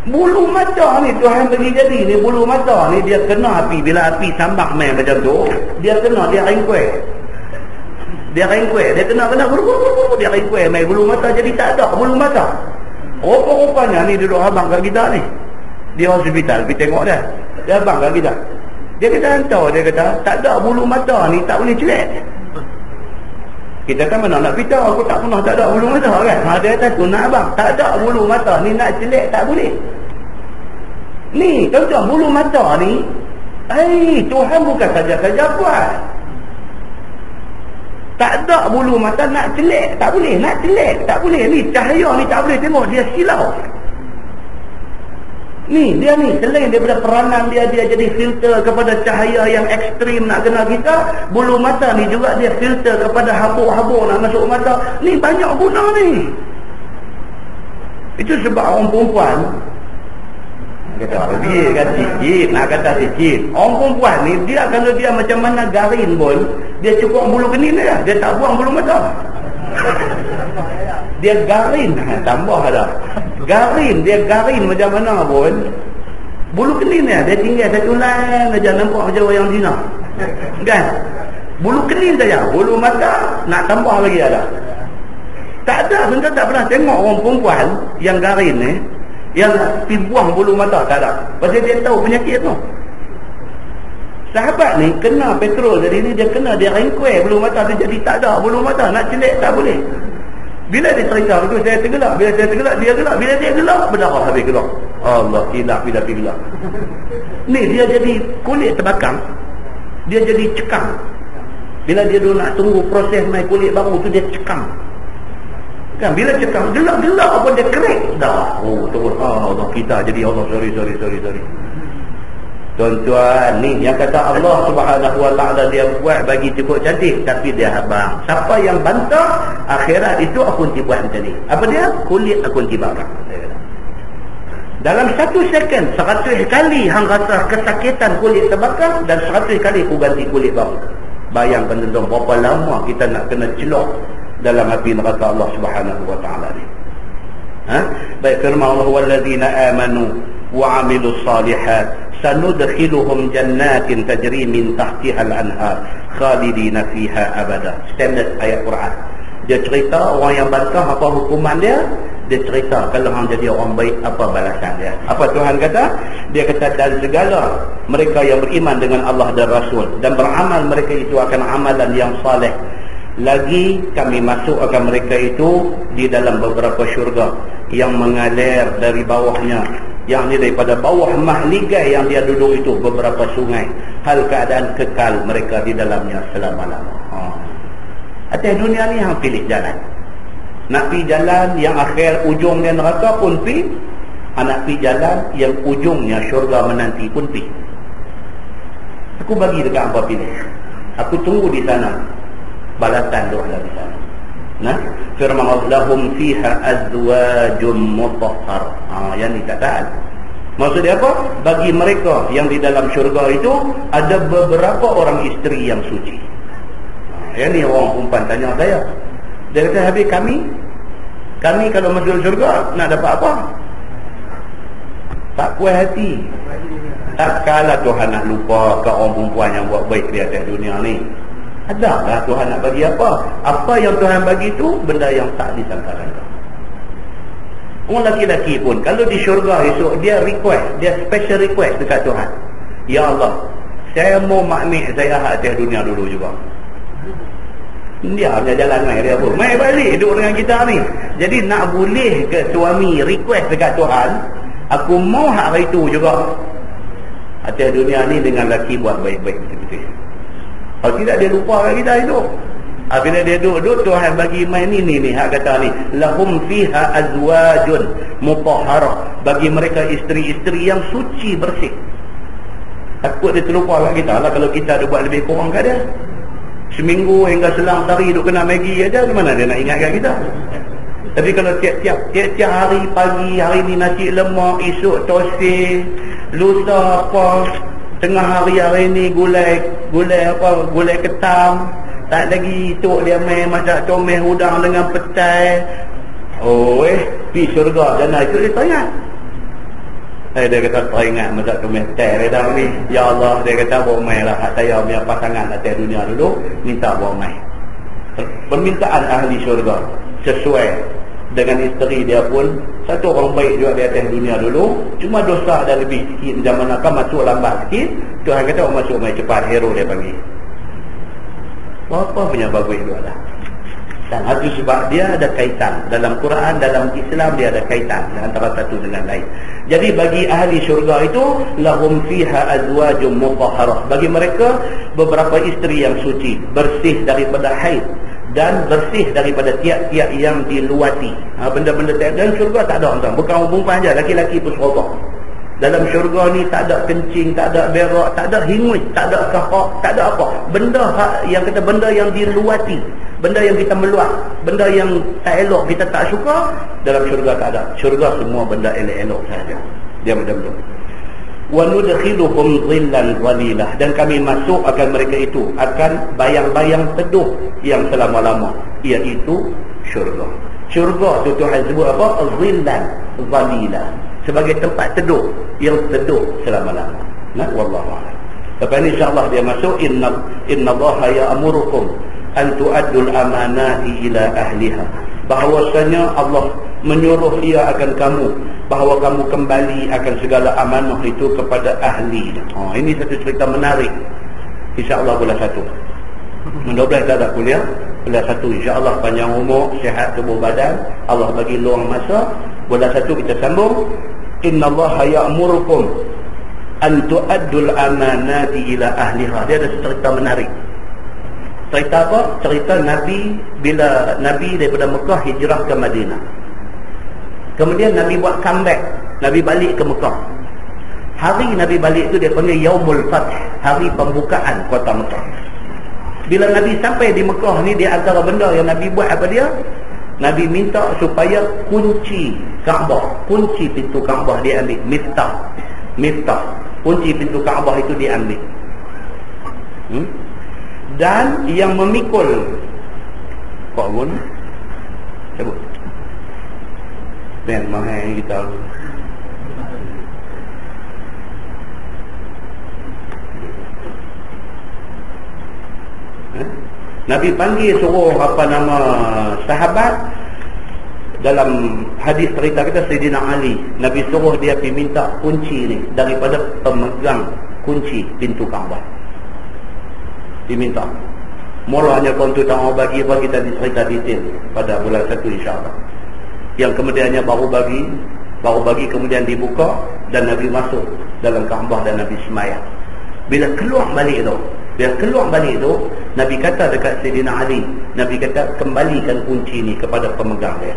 Bulu mata ni Tuhan bagi jadi ni, bulu mata ni dia kena api. Bila api sambak main macam tu, dia kena, dia ringkuih. Dia kena dia ringkuih main bulu mata, jadi tak ada bulu mata. Rupa-rupanya ni duduk abang kat kita ni di hospital, pergi tengok dia. Dia abang kat kita. Dia kata hantar, dia kata tak ada bulu mata ni, tak boleh celak. Kita kan mana nak beritahu, aku tak pernah tak ada bulu mata kan. Dia kata tu nak abang, tak ada bulu mata ni, nak celak tak boleh. Ni tuan-tuan, bulu mata ni Tuhan bukan saja-saja buat. Tak ada bulu mata, nak celak tak boleh, nak celak tak boleh. Ni cahaya ni tak boleh tengok, dia silau. Ni dia ni, selain daripada peranan dia jadi filter kepada cahaya yang ekstrim nak kena kita, bulu mata ni juga dia filter kepada habuk-habuk nak masuk mata. Ni banyak guna ni. Itu sebab orang perempuan kata dia kan sikit, nak kata sikit. Orang perempuan ni, dia kalau dia macam mana garin pun, dia cukup bulu kening dia tak buang bulu mata. Dia garin, tambah dah. Dia garin macam mana pun, Bulu kelin dia tinggal satu line aja, nampak macam orang zina. Kan? Bulu kelin saja, bulu mata nak tambah lagi ada. Tak ada, benda tak pernah tengok orang perempuan yang garin ni, yang pergi buang bulu mata, tak ada. Pasal dia tahu penyakit tu. Sahabat ni kena petrol jadi ni, dia kena, dia rengkuai bulu mata dia jadi tak ada bulu mata, nak celik tak boleh. Bila dia cerita begitu, saya tergelak. Bila saya tergelak, dia gelak. Bila dia gelak, berdarah habis gelak. Allah, hilaf bila pergi gelak. Ni dia jadi kulit terbakar, dia jadi cekam. Bila dia dulu nak tunggu proses mai kulit baru tu, dia cekam. Kan bila cekam, gelak-gelak apa dia kerik dah. Oh, terus Allah kita jadi Allah, sorry. Tuan-tuan, ni yang kata Allah Subhanahu Wa Taala dia buat bagi cukup cantik, tapi dia habang. Siapa yang bantah akhirat itu aku buat macam ni. Apa dia? Kulit aku dibakar. Dalam 1 second 100 kali hang rasa kesakitan kulit terbakar, dan 100 kali aku ganti kulit baru. Bayangkan tuan, berapa lama kita nak kena celok dalam api neraka Allah Subhanahu Wa Taala ni. Baik, firman Allah, walladzina amanu wa amilus salihat sanudkhiluhum jannatin tajri min tahtiha al-anhar khalidina fiha abada. Standard ayat Quran. Dia cerita orang yang bantah apa hukuman dia. Dia cerita kalau hang jadi orang baik apa balasan dia. Apa Tuhan kata? Dia kata dan segala mereka yang beriman dengan Allah dan Rasul dan beramal, mereka itu akan amalan yang saleh, lagi kami masukkan mereka itu di dalam beberapa syurga yang mengalir dari bawahnya, yang ni daripada bawah mahligai yang dia duduk itu beberapa sungai, hal keadaan kekal mereka di dalamnya selama-lama. Atas dunia ni hang pilih jalan. Nak pergi jalan yang akhir ujungnya neraka pun pergi, nak pergi jalan yang ujungnya syurga menanti pun pergi. Aku bagi dekat hangpa pilih. Aku tunggu di sana balasan doa di sana. Nah, firman Allah, lahum fiha azwajum mutahhar. Yang ni kataan. Maksud dia apa? Bagi mereka yang di dalam syurga itu ada beberapa orang isteri yang suci. Yang ni orang perempuan tanya saya. Dia kata, habis kami kalau masuk syurga nak dapat apa? Tak puas hati. Tak kala Tuhan nak lupa ke orang perempuan yang buat baik di atas dunia ni. Adakah Tuhan nak bagi apa? Apa yang Tuhan bagi tu benda yang tak disangka-sangka. Orang lelaki-lelaki pun kalau di syurga esok, dia request, dia special request dekat Tuhan. Ya Allah, saya mau makmik saya atas dunia dulu juga. Dia punya jalan mai dia pun mai balik duduk dengan kita ni. Jadi nak boleh ke suami request dekat Tuhan, aku mau hak hari tu juga atas dunia ni dengan lelaki buat baik-baik betul-betul. Kalau tidak dia lupa kat kita hidup. Bila dia duduk Tuhan bagi main ni hak kata ni, lahum fiha azwajun mutahharah, bagi mereka isteri-isteri yang suci bersih. Takut dia terlupa kat kita lah kalau kita ada buat lebih kurang kat dia. Seminggu hingga selang hari duk kena Maggi aja, gimana dia nak ingatkan kita? Tapi kalau tiap-tiap hari, pagi hari ni nasi lemak, esok tosi, lusa apa, tengah hari ni gulai ketam, tak lagi tok dia main masak comel udang dengan petai. Pergi syurga jana itu dia teringat. Dia kata teringat masak comel petai redang ni. Ya Allah, dia kata bawa main lah hak saya punya pasangan atas dunia dulu, minta bawa main. Permintaan ahli syurga sesuai dengan isteri dia pun satu orang baik juga di atas dunia dulu, cuma dosa ada lebih sikit, zaman akan masuk lambat sikit. Tuhan kata orang masuk mai cepat, hero dia panggil. Apa punya bagus itu ada. Dan itu sebab dia ada kaitan dalam Quran, dalam Islam dia ada kaitan antara satu dengan lain. Jadi bagi ahli syurga itu lahum fiha azwajum mutahharah, bagi mereka beberapa isteri yang suci, bersih daripada haid dan bersih daripada tiap-tiap yang diluati. Benda-benda dalam syurga tak ada tuan. Bukan orang perempuan saja, laki-laki pun seronok. Dalam syurga ni tak ada kencing, tak ada berak, tak ada hingus, tak ada kahak, tak ada apa. Benda yang kata benda yang diluati, benda yang kita meluat, benda yang tak elok kita tak suka, dalam syurga tak ada. Syurga semua benda elok-elok saja. Dia betul-betul. Wa nudkhiluhum dhillan dhalilah, dan kami masuk akan mereka itu akan bayang-bayang teduh yang selama-lama, iaitu syurga. Syurga tu Tuhan sebut apa? Dhillan dhalilah, sebagai tempat teduh. yang teduh selama-lama. Nah, wallahu a'lam. Lepas ni insya-Allah dia masuk innallaha ya'murukum an tu'addul amanati ila ahliha. Bahawasanya Allah menyuruh ia akan kamu bahawa kamu kembali akan segala amanah itu kepada ahli. Ini satu cerita menarik. Insya-Allah bulan 1. Mudah-mudahan tak ada kuliah. Bulan 1 insya-Allah panjang umur, sihat tubuh badan, Allah bagi luang masa. Bulan 1 kita sambung. Innallaha ya'murukum an tu'addul amanati ila ahliha. Dia ada cerita menarik. Cerita apa? Cerita Nabi bila Nabi daripada Mekah hijrah ke Madinah. Kemudian Nabi buat comeback. Nabi balik ke Mekah. Hari Nabi balik itu dia panggil Yaumul Fath, hari pembukaan kota Mekah. Bila Nabi sampai di Mekah ni, dia antara benda yang Nabi buat apa dia? Nabi minta supaya kunci Kaabah, kunci pintu Kaabah diambil. Miftah. Kunci pintu Kaabah itu diambil. Dan yang memikul Pak Gun cabut dan mahal kita Nabi panggil suruh sahabat. Dalam hadis cerita kita Sayyidina Ali, Nabi suruh dia pergi minta kunci ni daripada pemegang kunci pintu Kaabah. Diminta. Mulanya kontu tak mau bagi apa, kita cerita detail pada bulan 1 insya-Allah. Yang kemudiannya baru bagi kemudian dibuka dan Nabi masuk dalam Kaabah dan Nabi sembahyang. Bila keluar balik tu, Nabi kata dekat Sayyidina Ali, Nabi kata kembalikan kunci ni kepada pemegang dia.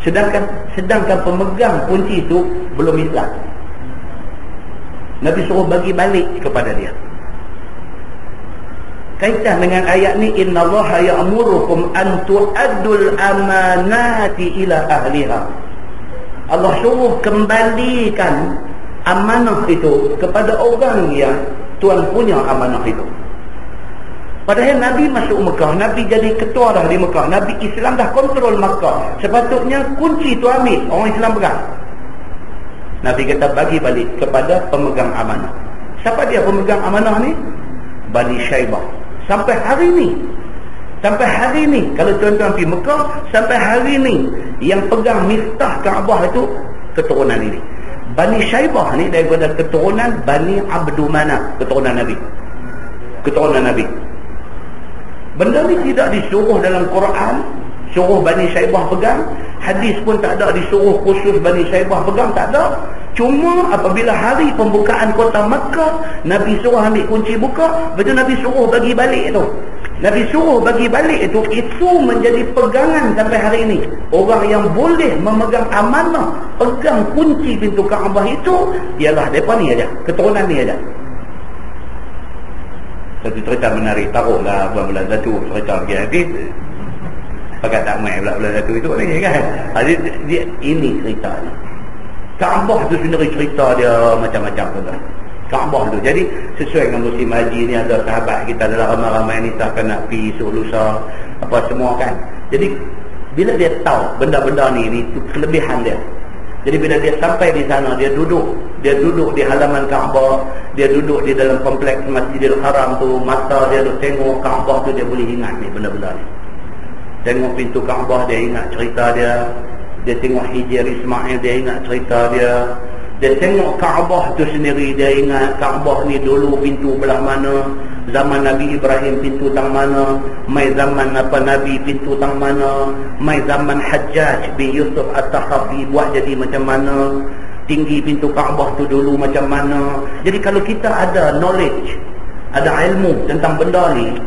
Sedangkan pemegang kunci itu belum Islam. Nabi suruh bagi balik kepada dia. Kaitan dengan ayat ni, innallaha ya'murukum an tu'addul amanati ila ahliha. Allah suruh kembalikan amanah itu kepada orang yang Tuhan punya amanah itu. Padahal Nabi masuk Mekah, Nabi jadi ketua dah di Mekah, Nabi Islam dah kontrol Mekah. Sepatutnya kunci itu ambil, orang Islam pegang. Nabi kata bagi balik kepada pemegang amanah. Siapa dia pemegang amanah ni? Bani Syaibah. Sampai hari ni kalau tuan-tuan pergi Mekah, sampai hari ni yang pegang miftah Kaabah itu keturunan ini. Bani Syaibah ni daripada keturunan Bani Abdul Manaf, keturunan Nabi. Benda ni tidak disuruh dalam Quran, suruh Bani Syaibah pegang. Hadis pun tak ada disuruh khusus Bani Syaibah pegang, tak ada. Cuma apabila hari pembukaan kota Makkah, Nabi suruh ambil kunci buka, betul Nabi suruh bagi balik tu. Nabi suruh bagi balik itu menjadi pegangan sampai hari ini. Orang yang boleh memegang amanah, pegang kunci pintu Kaabah itu ialah mereka ni aja, keturunan ni aja. Satu cerita menarik, taruhlah bulan 1 cerita lagi hadis. Pakai tak main bulan 1 itu ni kan. Hadis dia ini cerita ni. Kaabah tu sendiri cerita dia macam-macam tuan. Kaabah tu. Jadi sesuai dengan musim haji ni, ada sahabat kita adalah ramai-ramai ni tak nak pergi esok lusa apa semua kan. Jadi bila dia tahu benda-benda ni tu kelebihan dia. Jadi bila dia sampai di sana, dia duduk di halaman Kaabah, dia duduk di dalam kompleks Masjidil Haram tu, mata dia duk tengok Kaabah tu, dia boleh ingat ni benda-benda ni. Tengok pintu Kaabah, dia ingat cerita dia. Dia tengok Hijr Ismail, dia ingat cerita dia. Dia tengok Kaabah tu sendiri, dia ingat Kaabah ni dulu pintu belah mana, zaman Nabi Ibrahim pintu tang mana, mai zaman Nabi pintu tang mana, mai zaman Hajjaj bin Yusuf At-Taqafi buat jadi macam mana, tinggi pintu Kaabah tu dulu macam mana. Jadi kalau kita ada knowledge, ada ilmu tentang benda ni,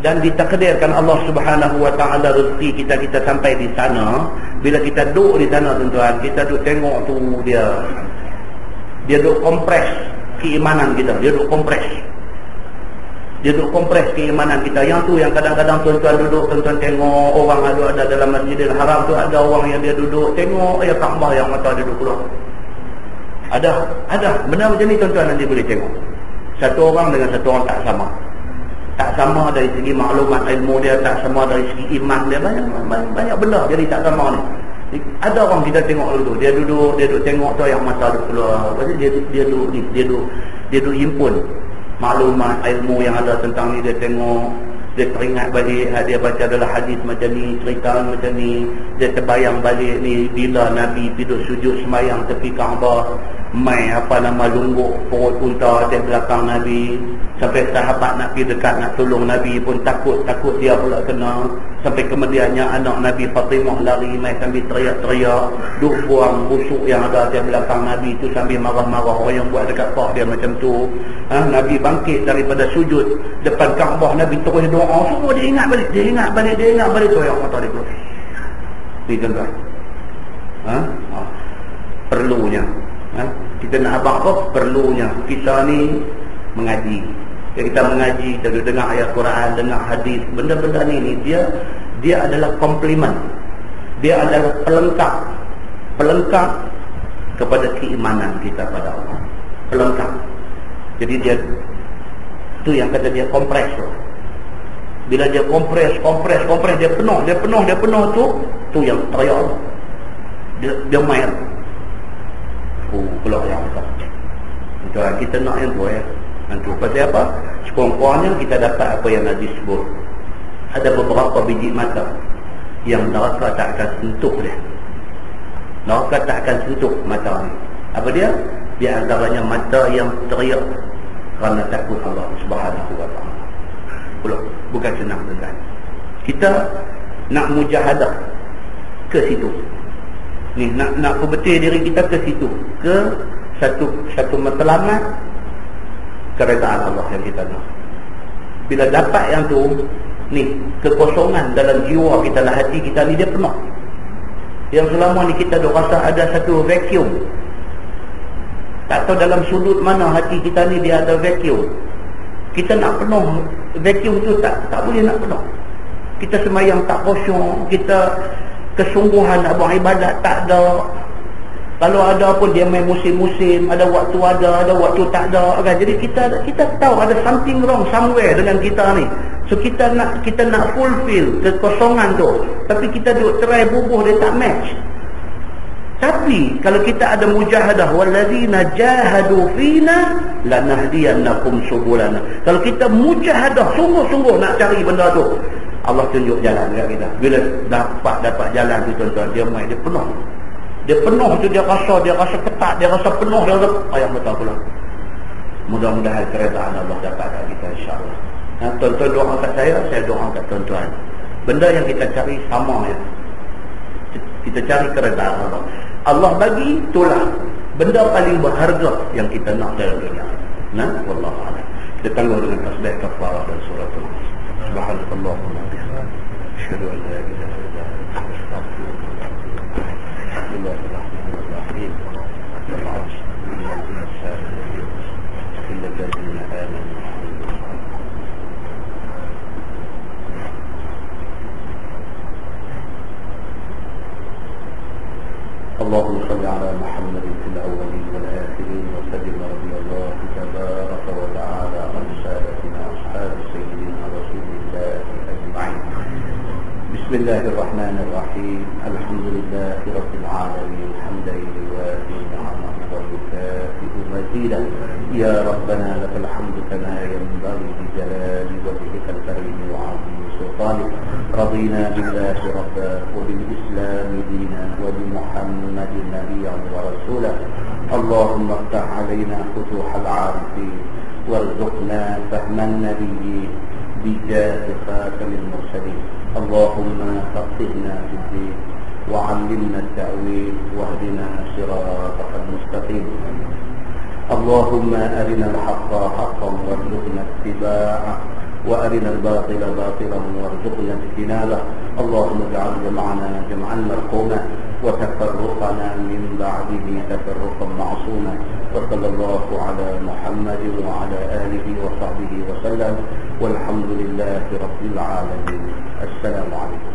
dan ditakdirkan Allah Subhanahu wa taala rezeki kita sampai di sana, bila kita duduk di sana tuan-tuan, kita duduk tengok tu dia duduk kompres keimanan kita, dia duduk kompres keimanan kita. Yang tu yang kadang-kadang tuan-tuan duduk, tuan-tuan tengok orang ada dalam Masjidil Haram tu, ada orang yang dia duduk tengok Kaabah yang mata dia duduk keluar. Ada benda macam ni tuan-tuan, nanti boleh tengok. Satu orang dengan satu orang tak sama dari segi maklumat ilmu dia, tak sama dari segi iman dia, banyak benda jadi tak sama ni. Ada orang kita tengok dulu tu, dia duduk tengok tu yang mata dia keluar. Lepas tu dia duduk himpun maklumat ilmu yang ada tentang ni. Dia tengok, dia teringat balik dia baca adalah hadis macam ni, cerita macam ni. Dia terbayang balik ni bila Nabi tidur sujud semayang tepi Kaabah, mai lungguk perut unta atas belakang Nabi, sampai sahabat nak pergi dekat nak tolong Nabi pun takut dia pula kena. Sampai kemudiannya anak Nabi Fatimah lari mai sambil teriak-teriak, duk buang busuk yang ada atas belakang Nabi tu sambil marah-marah orang yang buat dekat pak dia macam tu. Nabi bangkit daripada sujud depan Kaabah, Nabi terus doa semua. Dia ingat balik tu yang mata dia keluar. Ni tuan-tuan, perlunya kita nak abang apa? Perlunya kita ni mengaji. Kita mengaji, kita dengar ayat Quran, dengar hadis, benda-benda ni dia adalah komplement. Dia adalah pelengkap kepada keimanan kita pada Allah. Pelengkap. Jadi dia tu yang kata dia kompres tu. Bila dia kompres dia penuh tu yang teriak. Dia main. Keluar yang besar. Itu kita nak yang tu Nanti pasal apa? Sekurang-kurangnya kita dapat apa yang Nabi sebut. Ada beberapa biji mata yang neraka tak akan sentuh dia. Neraka tak akan sentuh mata ni. Apa dia? Dia antaranya mata yang teriak kerana takut Allah Subhanahu wa ta'ala. Bukan senang tuan. Kita nak mujahadah ke situ. Ni nak perbetul diri kita ke situ, ke satu matlamat keredaan Allah yang kita nak. Bila dapat yang tu, ni kekosongan dalam jiwa kita lah, hati kita ni dia penuh. Yang selama ni kita duk rasa ada satu vacuum. Tak tahu dalam sudut mana hati kita ni dia ada vacuum. Kita nak penuh vacuum tu tak boleh nak penuh. Kita semayang tak kosong, kita kesungguhan nak buat ibadat tak ada. Kalau ada pun dia main musim-musim, ada waktu ada waktu tak ada kan. Jadi kita tahu ada something wrong somewhere dengan kita ni. So kita nak fulfill kekosongan tu, tapi kita duk try bubuh dia tak match. Tapi kalau kita ada mujahadah, wallazina jahadu fina lanahdiyannakum subulana. Kalau kita mujahadah sungguh-sungguh nak cari benda tu, Allah tunjuk jalan dekat kita. Bila dapat jalan tu tuan-tuan, dia main dia penuh. Dia penuh tu, dia rasa ketat, dia rasa penuh, dia rasa ayam betul pula. Mudah-mudahan keredaan Allah dapat kat kita insya-Allah. Tuan-tuan doa kat saya doa kat tuan-tuan. Benda yang kita cari sama ya. Kita cari keredaan Allah. Allah bagi itulah benda paling berharga yang kita nak dalam dunia. Wallahu a'lam. Kita tangguh dengan tasbih kafarah dan surah Al-Nas. Subhanallahumma wa bihamdihi, asyhadu an la ilaha illa anta, astaghfiruka wa atubu ilaik. Bismillahirrahmanirrahim. اللهم صل على محمد في الأولين والآخرين وسلم رضي الله تبارك وتعالى عن سادتنا أصحاب سيدنا رسول الله أجمعين. بسم الله الرحمن الرحيم. الحمد لله رب العالمين حمدا يوافي نعمه ويكافئ مزيدا. يا ربنا لك الحمد كما ينبغي لجلال وجهك الكريم وعظيم سلطانك. رضينا بالله ربا وبالإسلام دينا وبمحمد نبيا ورسولا. اللهم افتح علينا فتوح العارفين وارزقنا فهم النبيين بجاه خاتم المرسلين. اللهم فقهنا في الدين وعلمنا التأويل واهدنا صراطك المستقيم. اللهم أرنا الحق حقا وارزقنا اتباعه وأرنا الباطل باطلا وارزقنا اجتنابه. اللهم اجعل جمعنا جمعا مرحوما وتفرقنا من بعده تفرقا معصوما. وصلى الله على محمد وعلى آله وصحبه وسلم والحمد لله رب العالمين. السلام عليكم.